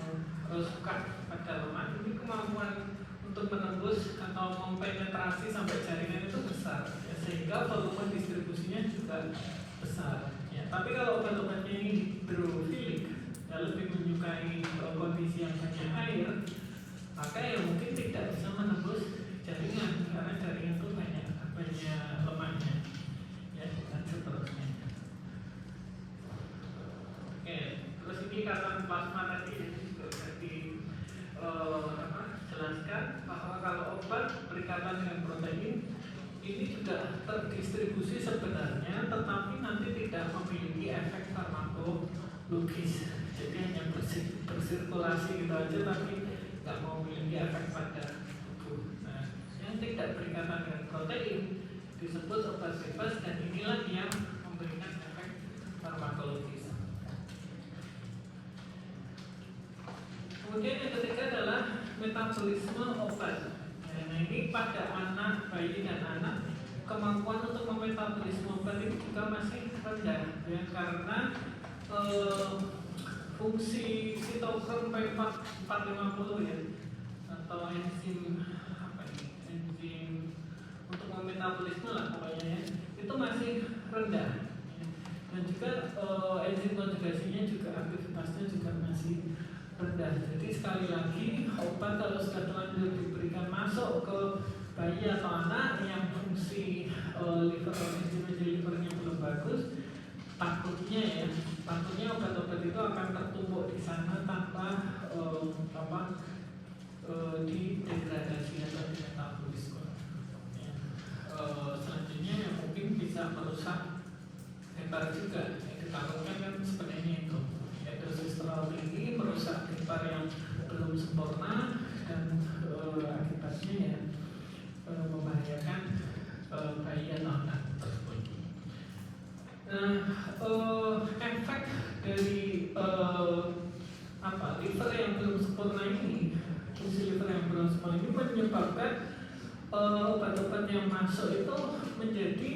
suka pada lemak, ini kemampuan untuk menembus atau mempenetrasi sampai jaringan itu besar ya, sehingga volume distribusinya juga besar ya. Tapi kalau obat-obatnya ini hidrofilik ya, lebih menyukai kondisi yang banyak air, maka ya mungkin tidak bisa menembus jaringan karena jaringan itu banyak lemaknya ya, dan seterusnya. Oke, terus ini ikatan plasma tadi juga sudah jelaskan bahwa kalau obat berikatan dengan protein ini juga terdistribusi sebenarnya, tetapi nanti tidak memiliki efek farmakologis. Jadi hanya bersirkulasi gitu aja, tapi nggak memiliki efek pada tubuh. Nah, yang tidak berikatan dengan protein disebut obat bebas, dan inilah yang memberikan efek farmakologis. Kemudian yang ketiga adalah metabolisme obat. Nah ini pada anak, bayi dan anak, kemampuan untuk memetabolisme obat ini juga masih rendah ya, karena fungsi sitokrom P450 ya, atau enzim apa ini, enzim untuk memetabolisme lah pokoknya ya, itu masih rendah ya. Dan juga enzim konjugasinya juga aktivitasnya juga masih rendah. Jadi sekali lagi obat kalau sudah terlanjur diberikan masuk ke bayi atau anak yang fungsi enzim livernya belum bagus, takutnya obat-obat itu akan tertumpuk di sana tanpa didegradasi atau dimetabolisme. Ya. Selanjutnya yang mungkin bisa merusak hepar juga. Yang ditakutkan kan sebenarnya itu. Dosis terlalu tinggi merusak hepar yang belum sempurna, dan akibatnya ya membahayakan bayi atau anak tersebut. Nah, efek dari liver yang belum sempurna ini, fungsi liver yang belum sempurna ini menyebabkan obat-obat yang masuk itu menjadi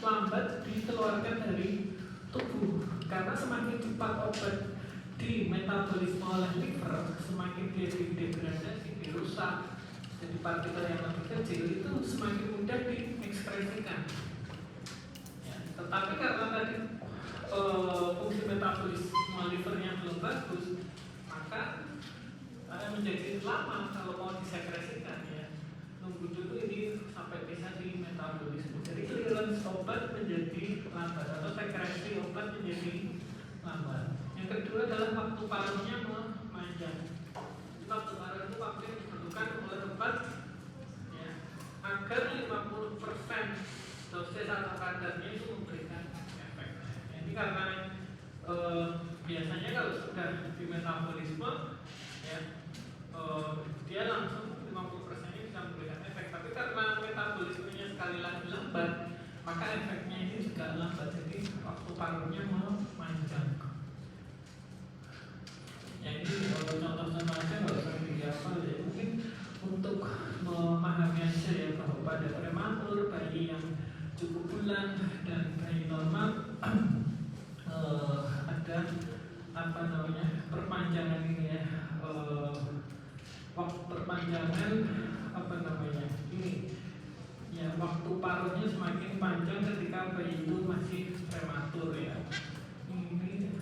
lambat dikeluarkan dari tubuh, karena semakin cepat obat di metabolisme oleh liver, semakin dia didegradasi, dirusak jadi partikel yang lebih kecil, itu semakin mudah diekspresikan ya. Tetapi karena tadi fungsi metabolisme livernya belum bagus, maka menjadi lama kalau mau disekresikan ya, nunggu dulu ini sampai bisa di metabolisme. Jadi clearance obat menjadi lambat atau sekresi obat menjadi lambat. Yang kedua adalah waktu paruhnya memanjang. Waktu paruh itu waktu yang diperlukan oleh obat ya, agar 50% dosis atau kadarnya itu memberikan efek. Ini karena biasanya kalau sudah di metabolisme ya, dia langsung 50%-nya bisa memberikan efek. Tapi karena metabolismenya sekali lagi lambat, maka efeknya ini juga lambat. Jadi waktu paruhnya memanjang. Ya ini contoh-contoh aja, nggak usah dihafal ya. Mungkin untuk memahami aja ya, bahwa pada prematur, bayi yang cukup bulan dan bayi normal ada apa namanya perpanjangan ini ya, waktu perpanjangan apa namanya ini ya, waktu paruhnya semakin panjang ketika bayi itu masih prematur ya. Ini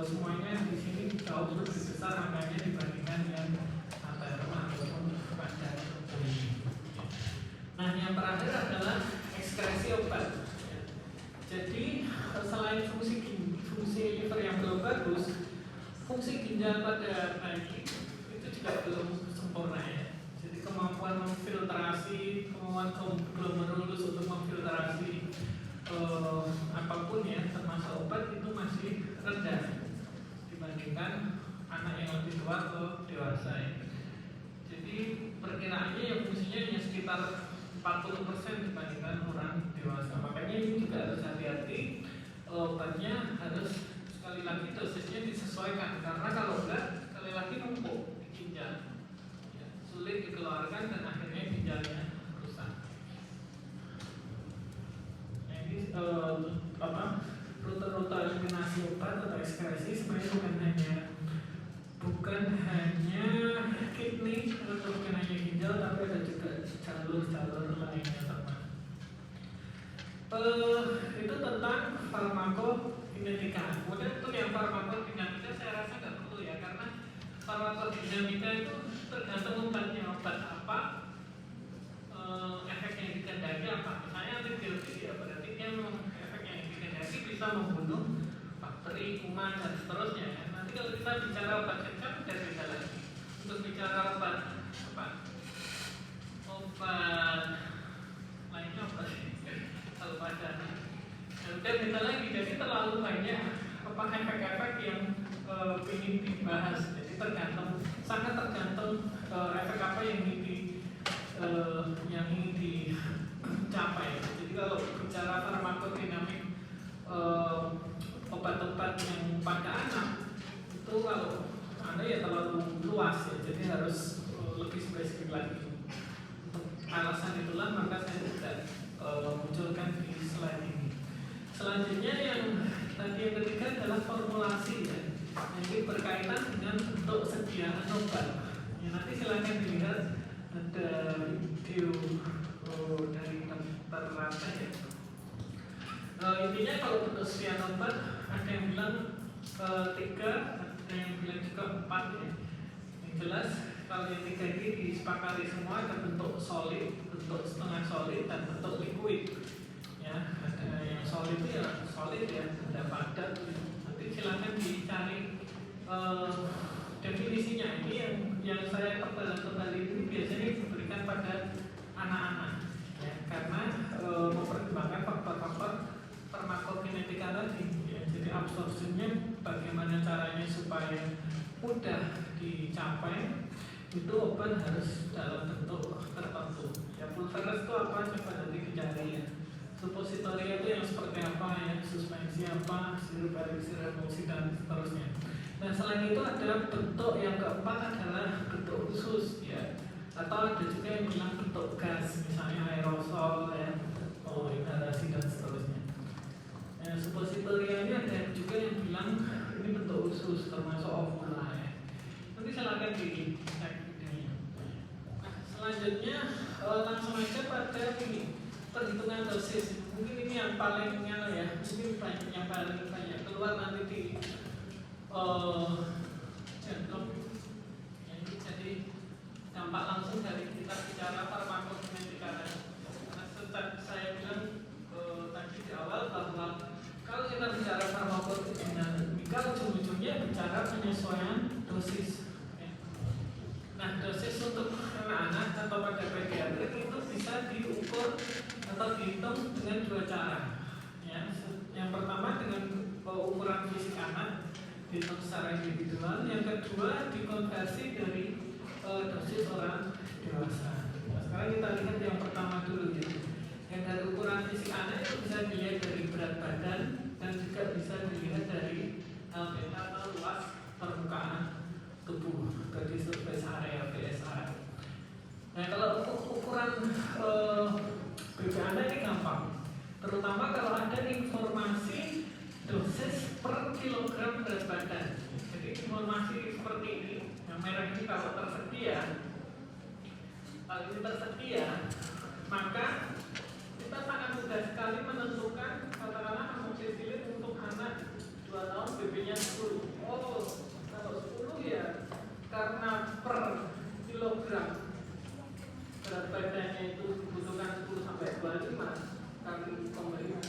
semuanya di sini jauh lebih besar angkanya dibandingkan yang term ataupun pada bayi. Nah yang terakhir adalah ekskresi obat. Jadi selain fungsi liver yang belum bagus, fungsi ginjal pada bayi itu juga belum sempurna ya. Jadi kemampuan memfiltrasi, kemampuan glomerulus untuk memfiltrasi apapun ya, termasuk obat, itu masih rendah dibandingkan anak yang lebih tua ke dewasa ya. Jadi perkiraannya yang fungsinya hanya sekitar 40% dibandingkan orang dewasa. Makanya ini juga harus hati-hati, obatnya harus sekali lagi dosisnya disesuaikan, karena kalau enggak sekali lagi numpuk di ginjal ya, sulit dikeluarkan dan akhirnya ginjalnya rusak. Nah, ini rute-rute eliminasi obat atau ekskresi sebenarnya bukan hanya kidney atau bukan hanya ginjal, tapi ada juga jalur-jalur lainnya teman. Itu tentang farmakodinamika. Kemudian untuk yang farmakodinamika saya rasa nggak perlu ya, karena farmakodinamika itu tergantung obatnya, obat apa, efek yang dikehendaki apa. Misalnya antibiotik ya, berarti dia memang efek yang dikehendaki bisa membunuh bakteri, kuman dan seterusnya ya. Nanti kalau kita bicara obat kecap udah beda lagi. Untuk bicara obat apa? Obat lainnya apa sih? Kalau pada dan beda lagi. Jadi terlalu banyak apa efek-efek yang ingin dibahas. Jadi sangat tergantung efek apa yang ingin dicapai. Jadi kalau bicara farmakodinamik obat-obat yang pada anak itu, kalau Anda ya terlalu luas ya, jadi harus lebih spesifik lagi. Alasan itulah maka saya tidak munculkan di slide ini. Selanjutnya yang tadi yang ketiga adalah formulasi ya. Ini berkaitan dengan bentuk sediaan obat. Ya, nanti silakan dilihat ada video dari dokter Rata ya. Intinya kalau bentuk sediaan obat ada yang bilang 3, ada yang bilang juga 4 ya. Yang jelas kalau yang 3 ini disepakati semua, ada bentuk solid, bentuk setengah solid, dan bentuk liquid. Ya, ada yang solid itu ya solid ya, benda padat. Nanti silakan dicari definisinya. Ini yang saya tebal ini biasanya diberikan pada anak-anak ya, karena mempertimbangkan faktor-faktor farmakokinetika tadi ya. Jadi absorpsinya bagaimana caranya supaya mudah dicapai, itu obat harus dalam bentuk tertentu ya. Pulveres itu apa? Coba nanti dicari ya. Suppositoria itu yang seperti apa ya, suspensi apa, sirup elixir, emulsi dan seterusnya. Nah selain itu ada bentuk yang keempat adalah bentuk khusus ya. Atau ada juga yang bilang bentuk gas, misalnya aerosol ya, inhalasi dan seterusnya. Nah, suppositoria ini ada juga yang bilang ini bentuk usus termasuk ovula ya. Nanti silakan dicek videonya. Nah, selanjutnya langsung aja pada ini perhitungan dosis. Mungkin ini yang paling ya, mungkin banyak yang paling banyak keluar nanti di jantung. Jadi dampak langsung dari kita bicara farmakokinetika tadi. Karena saya bilang tadi di awal bahwa kalau kita bicara farmakokinetika ujung-ujungnya bicara penyesuaian dosis. Nah, dosis untuk anak-anak atau pada pediatrik itu bisa diukur atau dihitung dengan dua cara. Ya, yang pertama dengan ukuran fisik anak dihitung secara individual. Yang kedua dikonversi dari dosis orang dewasa. Nah, sekarang kita lihat yang pertama dulu ya. Yang dari ukuran fisik anak itu bisa dilihat dari berat badan dan juga bisa dilihat dari beta atau luas permukaan tubuh atau di surface area BSA. Nah, kalau ukuran BB anak ini gampang, terutama kalau ada informasi dosis per kilogram berat badan. Jadi informasi seperti ini, yang merah ini kalau tersedia, maka kita sangat mudah sekali menentukan katakanlah amoxicillin untuk anak 2 tahun BB-nya 10. Oh, kalau 10 ya karena per kilogram berat badannya itu dibutuhkan 10 sampai 25 kali pemberian.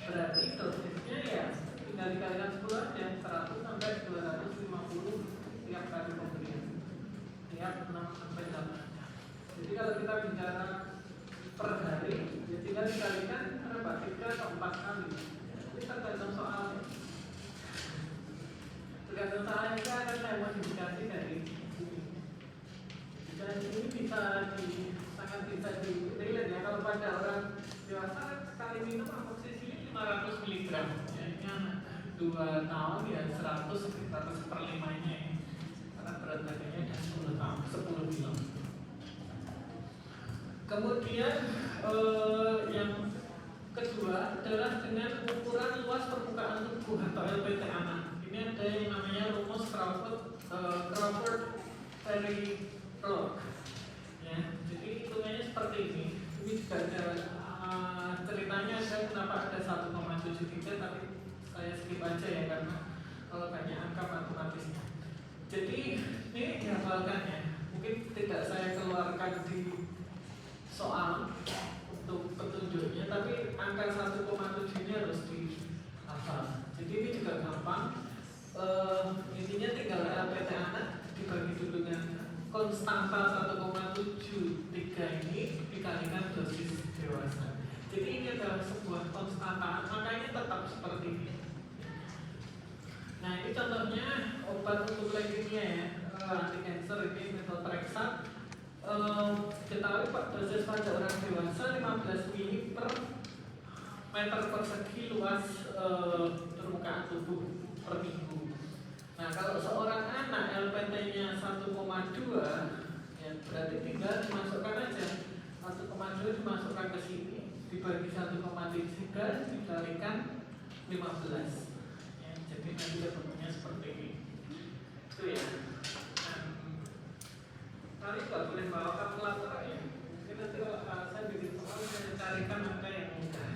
Berarti dosisnya ya tinggal dikalikan 10 aja, 100 sampai 250 tiap kali pemberian, tiap 6 sampai 8 jam. Jadi kalau kita bicara per hari, ya tinggal dikalikan berapa? 3 atau 4 kali. Ini tergantung soalnya. Tergantung soalnya kita akan saya modifikasi dari sini. Dan ini sangat bisa di-relate ya. Kalau pada orang dewasa sekali minum amoxicillin 500 mg. Ya, ini anak 2 tahun ya 100 sekitar 1/5-nya ya. Karena berat badannya sudah 10 tahun, 10 kilo. Kemudian yang kedua adalah dengan ukuran luas permukaan tubuh atau LPT anak. Ini ada yang namanya rumus Crawford-Perry-Rock. Ya, jadi hitungannya seperti ini. Ini juga ada ceritanya ada kenapa ada 1,73, tapi saya skip aja ya karena kalau banyak angka matematisnya. Jadi ini dihafalkan ya. Mungkin tidak saya keluarkan di soal untuk petunjuknya, tapi angka 1,7 ini harus dihafal. Jadi ini juga gampang. Intinya tinggal LPT anak dibagi dulu dengan konstanta 1,73 ini dikalikan dosis dewasa. Jadi ini adalah sebuah konstanta, makanya tetap seperti ini. Nah, ini contohnya obat untuk leukemia ya, anti cancer ini methotrexate. Ketahui Pak, dosis pada orang dewasa 15 mili per meter persegi luas permukaan tubuh per minggu. Nah, kalau seorang anak LPT-nya 1,2 ya berarti tinggal dimasukkan aja 1,2 dimasukkan ke sini dibagi 1,3 dikalikan 15 ya, jadi nanti dapatnya seperti ini. Itu ya. Kali nggak boleh bawa kalkulator ya. Mungkin nanti kalau saya bikin soal saya carikan angka yang mudah.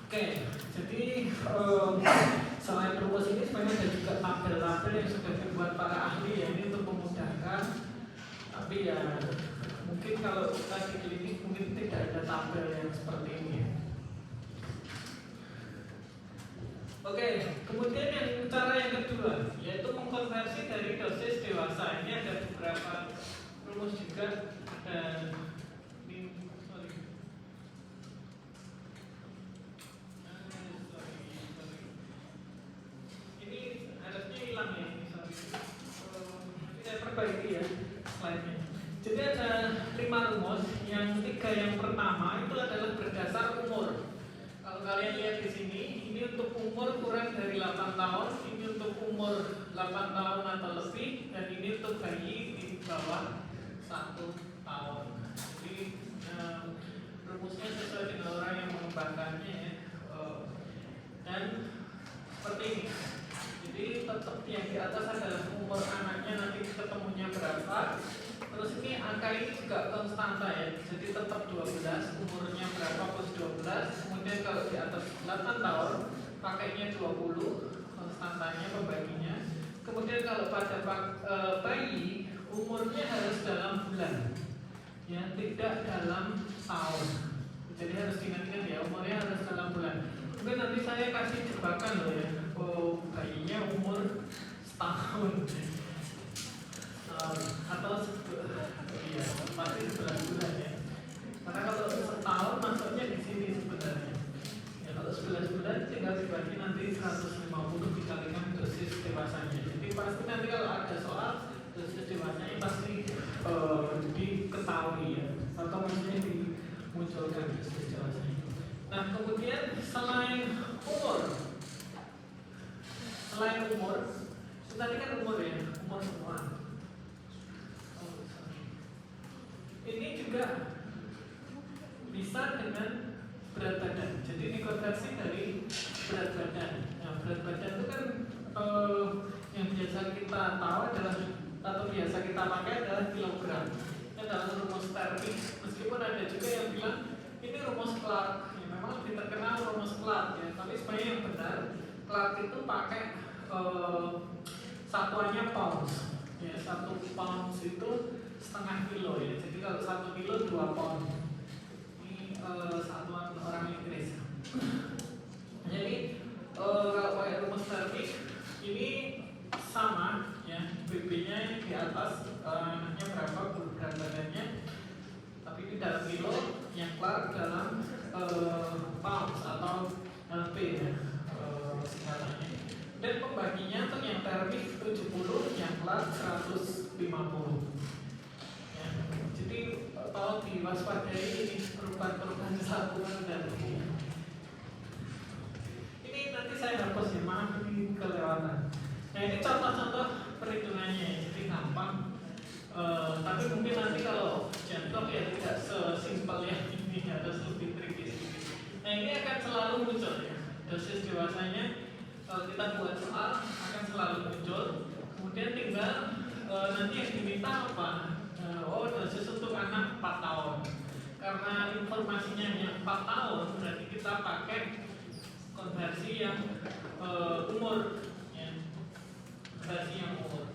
Oke, jadi selain rumus ini sebenarnya ada juga tabel-tabel yang sudah dibuat para ahli ya, ini untuk memudahkan. Tapi ya mungkin kalau kita di klinik mungkin tidak ada tabel yang seperti ini ya. Oke, kemudian yang cara yang kedua yaitu mengkonversi dari dosis dewasa. Ini ada beberapa rumus juga dan ini harusnya hilang ya. Saya perbaiki ya slide-nya. Jadi ada 5 rumus. Yang 3 yang pertama itu adalah berdasar umur. Kalau kalian lihat di sini, ini untuk umur kurang dari 8 tahun, ini untuk umur 8 tahun atau lebih, dan ini untuk bayi di bawah 1 tahun. Jadi rumusnya sesuai dengan orang yang mengembangkannya ya. Dan seperti ini. Jadi tetap yang di atas adalah umur anaknya nanti ketemunya berapa. Terus ini angka ini juga konstanta ya. Jadi tetap 12, umurnya berapa plus 12. Kemudian kalau di atas 8 tahun pakainya 20, konstantanya pembaginya. Kemudian kalau pada bayi umurnya harus dalam bulan. Ya, tidak dalam tahun. Jadi harus diingat-ingat ya, umurnya harus dalam bulan. Mungkin nanti saya kasih jebakan loh ya. Oh, bayinya umur setahun atau iya, pasti 11 bulan ya. Karena kalau setahun masuknya di sini sebenarnya. Ya, kalau 11 bulan tinggal dibagi nanti 150 dikalikan dosis dewasanya. Jadi pasti nanti kalau ada soal dosis dewasanya pasti diketahui ya. Atau maksudnya dimunculkan dosis dewasanya. Nah kemudian selain umur, tadi kan umur ya, umur semua. Ini juga bisa dengan berat badan. Jadi dikonversi dari berat badan. Nah berat badan itu kan yang biasa kita tahu adalah atau biasa kita pakai adalah kilogram. Ini adalah rumus Terpix. Meskipun ada juga yang bilang ini rumus Clark. Ya, memang lebih terkenal rumus Clark ya. Tapi sebenarnya yang benar Clark itu pakai satuannya pounds. Ya, 1 pounds itu setengah kilo ya. Jadi kalau 1 kilo 2 pound. Ini satuan orang Inggris. Jadi kalau pakai rumus Terpix ini sama ya, BB-nya di atas anaknya berapa, berat badannya, tapi ini dalam kilo, yang Clark dalam pounds atau LP ya, singkatannya. Dan pembaginya untuk yang Terpix 70, yang Clark 150 ya. Jadi tolong diwaspadai ini perubahan-perubahan satuan dan ini nanti saya hapus ya, maaf ini kelewatan. Nah ini contoh-contoh perhitungannya, jadi gampang. Tapi mungkin nanti kalau contoh ya tidak sesimpel yang ini, harus lebih tricky sedikit. Nah ini akan selalu muncul ya, dosis dewasanya. Kalau kita buat soal akan selalu muncul. Kemudian tinggal nanti yang diminta apa? Dosis untuk anak 4 tahun. Karena informasinya hanya 4 tahun, berarti kita pakai konversi yang umur. Versi yang umur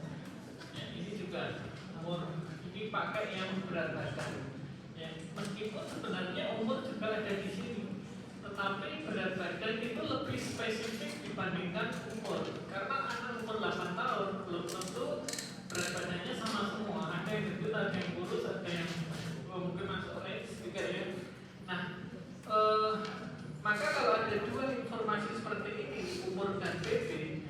ya, ini juga umur, ini pakai yang berat badan ya. Meskipun sebenarnya umur juga ada di sini, tetapi berat badan itu lebih spesifik dibandingkan umur. Karena anak umur 8 tahun belum tentu berat badannya sama semua. Ada yang gendut, ada yang kurus, ada yang mungkin masuk range juga ya. Nah maka kalau ada dua informasi seperti ini, umur dan BB,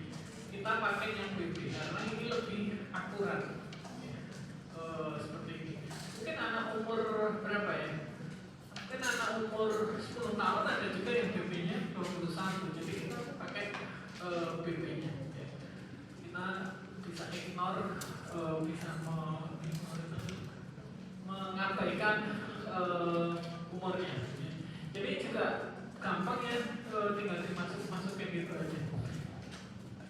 kita pakai yang BB karena ini lebih akurat ya. Seperti ini. Mungkin anak umur berapa ya? Mungkin anak umur 10 tahun ada juga yang BB-nya 21. Jadi kita pakai BB-nya ya. Kita bisa ignore, bisa mengabaikan umurnya ya. Jadi juga gampang ya, tinggal dimasukin gitu aja.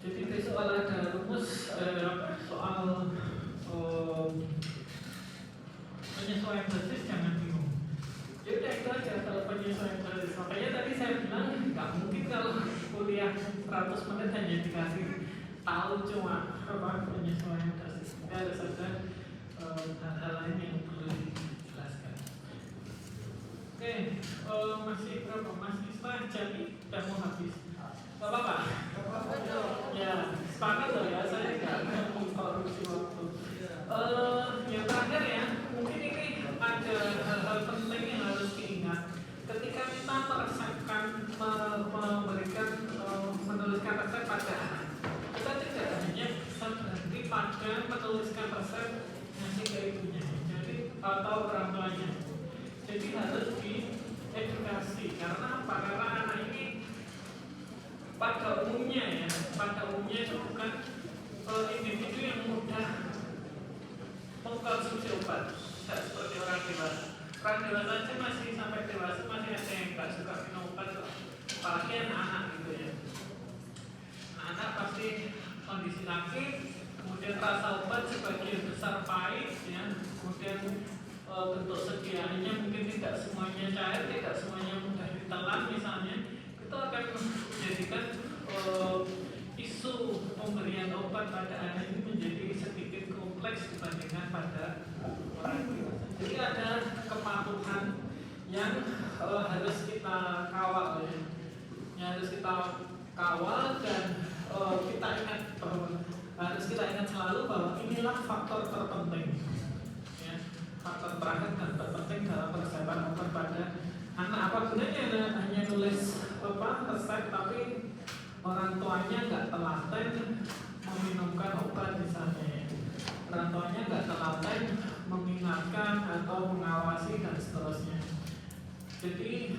Jadi besok kalau ada rumus soal penyesuaian dosis jangan bingung. Ya udah itu aja kalau penyesuaian dosis. Makanya tadi saya bilang nggak mungkin kalau kuliah 100 menit hanya dikasih tahu cuma penyesuaian dosis. Harus ada hal-hal lain yang perlu dijelaskan. Oke, masih berapa? Masih setengah jam nih, udah mau habis. Gak apa-apa? Ya, sepakat loh ya, saya nggak mengkorupsi waktu. Yang terakhir ya, mungkin ini ada hal-hal penting yang harus diingat. Ketika kita meresepkan, menuliskan resep pada anak, kita tidak hanya bisa berhenti pada menuliskan resep ngasih ke ibunya, jadi atau orang tuanya. Jadi harus diedukasi. Karena apa? Karena anak ini pada umumnya itu bukan individu yang mudah mengkonsumsi obat, tidak seperti orang dewasa. Orang dewasa aja masih sampai dewasa masih ada yang nggak suka minum obat, apalagi anak-anak gitu ya. Anak pasti kondisi sakit, kemudian rasa obat sebagian besar pahit, ya. Kemudian bentuk sediaannya mungkin tidak semuanya cair, tidak semuanya mudah ditelan misalnya, itu akan menjadikan isu pemberian obat pada anak ini menjadi sedikit kompleks dibandingkan pada orang dewasa. Jadi ada kepatuhan yang harus kita kawal, ya. Yang harus kita kawal dan kita ingat bahwa harus kita ingat selalu bahwa inilah faktor terpenting, ya. Faktor terakhir dan terpenting dalam persiapan obat pada anak. Apa gunanya hanya nulis resep tapi orang tuanya nggak telaten meminumkan obat misalnya, ya. Orang tuanya nggak telaten mengingatkan atau mengawasi dan seterusnya. Jadi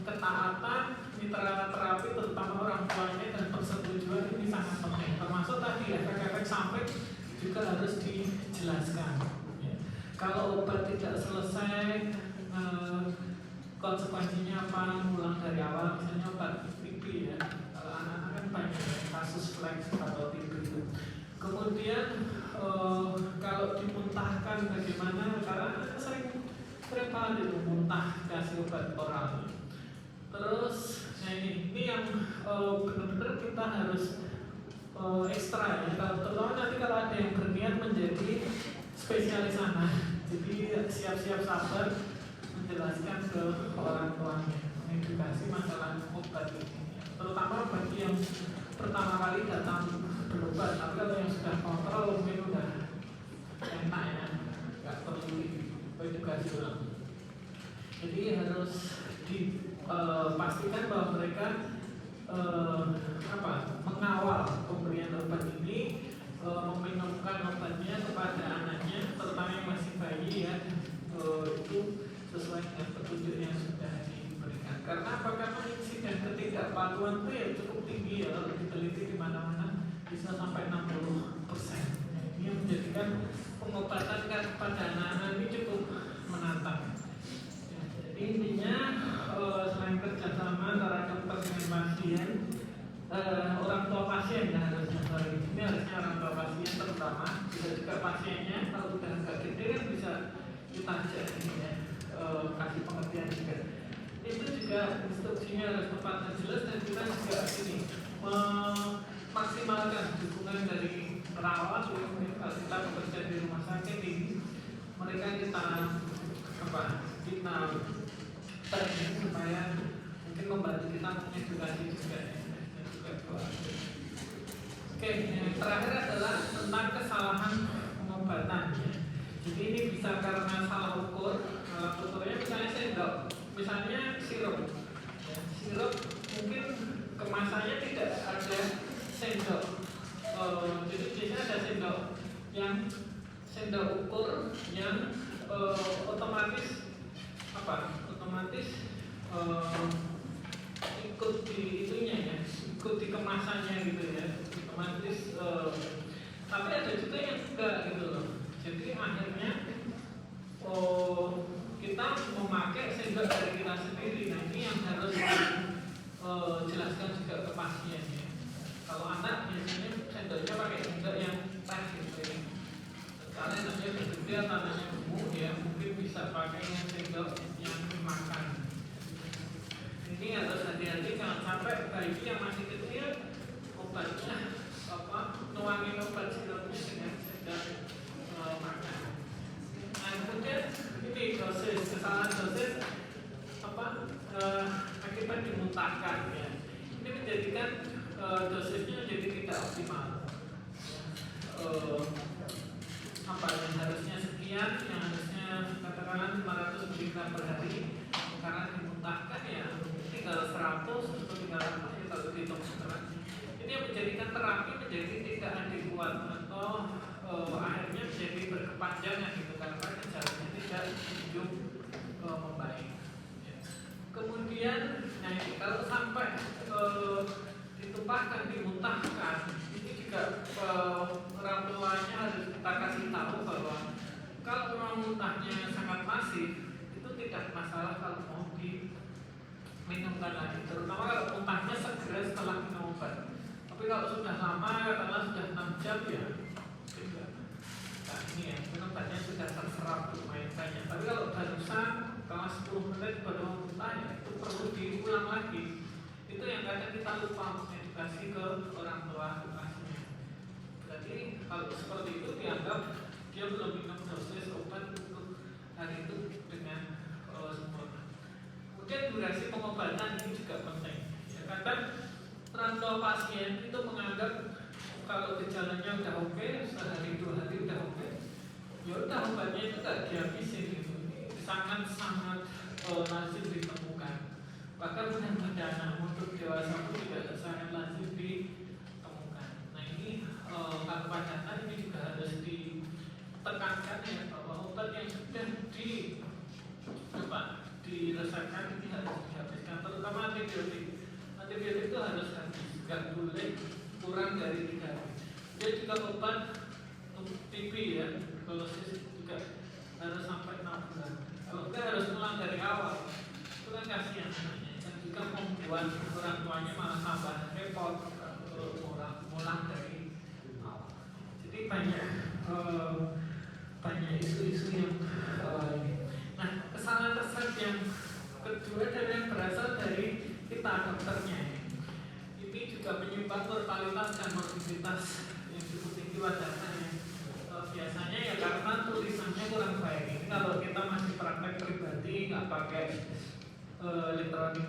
ketaatan mitra terapi terutama orang tuanya dan persetujuan ini sangat penting. Termasuk tadi efek-efek samping juga harus dijelaskan, ya. Kalau obat tidak selesai, konsekuensinya apa? Ulang dari awal, misalnya obat TB, ya. Kalau anak-anak kan banyak kasus flex atau TB itu. Kemudian kalau dimuntahkan bagaimana? Karena sering banget itu muntah kasih obat oral. Terus ini yang benar-benar kita harus ekstra, ya. Terutama nanti kalau ada yang berniat menjadi spesialis anak, jadi siap-siap sabar menjelaskan ke orang tuanya, mengedukasi masalah obat ini, terutama bagi yang pertama kali datang berobat. Tapi kalau yang sudah kontrol mungkin udah enak, ya, nggak perlu edukasi ulang. Jadi harus dipastikan bahwa mereka mengawal pemberian obat ini, meminumkan obatnya kepada anaknya, terutama yang masih bayi, ya, itu sesuai dengan petunjuk yang sudah diberikan. Karena apakah insiden ketidakpatuhan itu ya cukup tinggi, ya, diteliti di mana-mana bisa sampai 60%. Ini yang menjadikan pengobatan pada anak-anak ini cukup menantang. Ya, jadi intinya selain kerjasama antara dokter dengan pasien, orang tua pasien yang harusnya ini harusnya orang tua pasien terutama, bisa juga pasiennya kalau udah agak gede kan bisa kita ajak ini, ya, kasih pengertian juga. Itu juga instruksinya harus tepat dan jelas, dan kita juga ini memaksimalkan dukungan dari perawat. Kalau kita bekerja di rumah sakit ini, mereka kita training supaya mungkin membantu kita mengedukasi juga, ya. Oke, yang terakhir adalah tentang kesalahan pengobatan, ya. Jadi ini bisa karena salah ukur. Alat ukurnya misalnya sendok, misalnya sirup, ya. Sirup mungkin kemasannya tidak ada sendok. Jadi biasanya ada sendok ukur yang otomatis ikut di itunya, ya, ikut di kemasannya gitu, ya, otomatis. Tapi ada juga yang enggak gitu loh. Jadi akhirnya kita memakai sendok dari kita sendiri. Nah, ini yang harus jelaskan juga ke pasien, ya. Kalau anak biasanya sendoknya pakai sendok yang teh gitu, ya. Kalau anaknya gede atau anaknya gemuk, ya, mungkin bisa pakai yang sendok yang dimakan. Ini harus hati-hati, jangan sampai bayi yang masih kecil obatnya nuangin obat sirupnya dengan sendok makan. Nah, kemudian ini dosis, kesalahan dosis akibat dimuntahkan, ya. Ini menjadikan dosisnya jadi tidak optimal. Yang harusnya sekian, yang harusnya katakanlah 500 mg per hari, karena dimuntahkan, ya, tinggal 100 atau tinggal apa, ya, kalau dihitung sekarang. Ini yang menjadikan terapi menjadi tidak adekuat atau akhirnya menjadi berkepanjangan gitu, karena gejalanya tidak kunjung membaik, ya. Kemudian, nah ini kalau sampai ditumpahkan, dimuntahkan, ini juga orang tuanya harus kita kasih tahu bahwa masalah kalau mau diminumkan lagi, terutama kalau muntahnya segera setelah minum obat. Tapi kalau sudah lama, katakanlah sudah 6 jam ya, tidak. Nah ini ya, obatnya sudah terserap lumayan banyak. Tapi kalau barusan, kalau 10 menit baru muntah ya, itu perlu diulang lagi. Itu yang kadang kita lupa edukasi ke orang tua pasien. Berarti kalau seperti itu dianggap dia belum minum dosis obat untuk hari itu dengan sempurna. Kemudian durasi pengobatan ini juga penting. Ya, kadang orang tua pasien itu menganggap kalau gejalanya udah oke, sehari 2 hari udah oke, ya udah obatnya itu gak dihabisin gitu. Ini sangat-sangat lazim ditemukan. Bahkan mudah-mudahan untuk dewasa pun juga sangat lazim ditemukan. Nah ini kalau padatan ini juga harus ditekankan ya, bahwa obat yang sudah diresepkan ini harus dihabiskan, terutama antibiotik. Antibiotik itu harus habis, nggak boleh kurang dari 3 hari. Dia juga obat untuk TB ya, tuberkulosis juga harus sampai 6 bulan. Kalau enggak harus mulai dari awal, itu kan kasihan sebenarnya. Dan juga membuat orang tuanya malah tambah repot mulai dari awal. Jadi banyak isu-isu yang ini. Nah, kesalahan yang kedua adalah yang berasal dari kita dokternya. Ini juga menyumbang mortalitas dan morbiditas yang cukup tinggi wajarnya. Biasanya ya karena tulisannya kurang baik. Ini kalau kita masih praktek pribadi nggak pakai electronic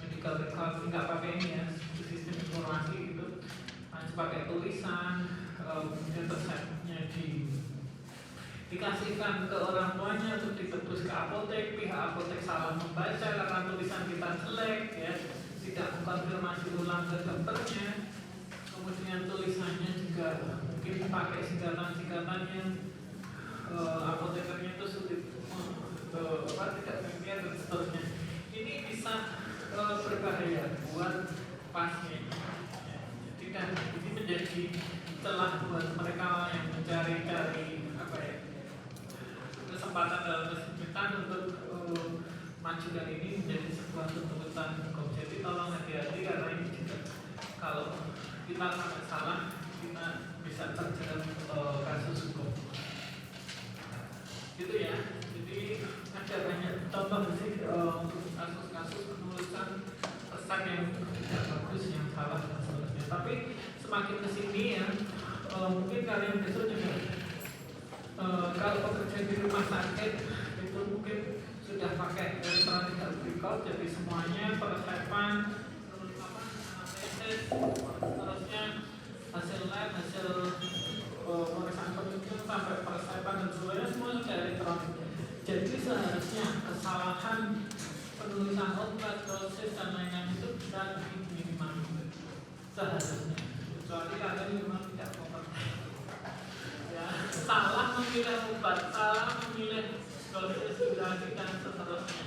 medical record, nggak pakai ini ya sistem informasi gitu, masih pakai tulisan, kemudian resepnya dikasihkan ke orang tuanya untuk ditebus ke apotek, pihak apotek salah membaca karena tulisan kita jelek ya, tidak mengkonfirmasi ulang ke dokternya, kemudian tulisannya juga mungkin pakai singkatan-singkatan yang apotekernya itu sulit tidak familiar dan seterusnya. Ini bisa berbahaya buat pasien. Jadi ini menjadi celah buat mereka yang mencari-cari kesempatan dalam kesempitan untuk maju dan ini menjadi sebuah tuntutan hukum. Jadi tolong hati-hati karena ini juga kalau kita sampai salah kita bisa terjerat kasus hukum. Gitu ya. Jadi ada banyak contoh sih untuk kasus-kasus penulisan pesan yang tidak bagus, yang salah dan seterusnya. Tapi semakin kesini ya, mungkin kalian besok juga kalau bekerja di rumah sakit itu mungkin sudah pakai electronic health record, jadi semuanya persiapan terus terusnya hasil lab, hasil pemeriksaan penunjuk sampai persiapan dan sebagainya semua sudah elektronik. Jadi seharusnya kesalahan penulisan obat, dosis dan lain-lain itu bisa diminimalisir seharusnya. Kecuali kalian memang tidak kompeten. Ya, salah memilih obat, salah memilih dosis, durasi dan seterusnya.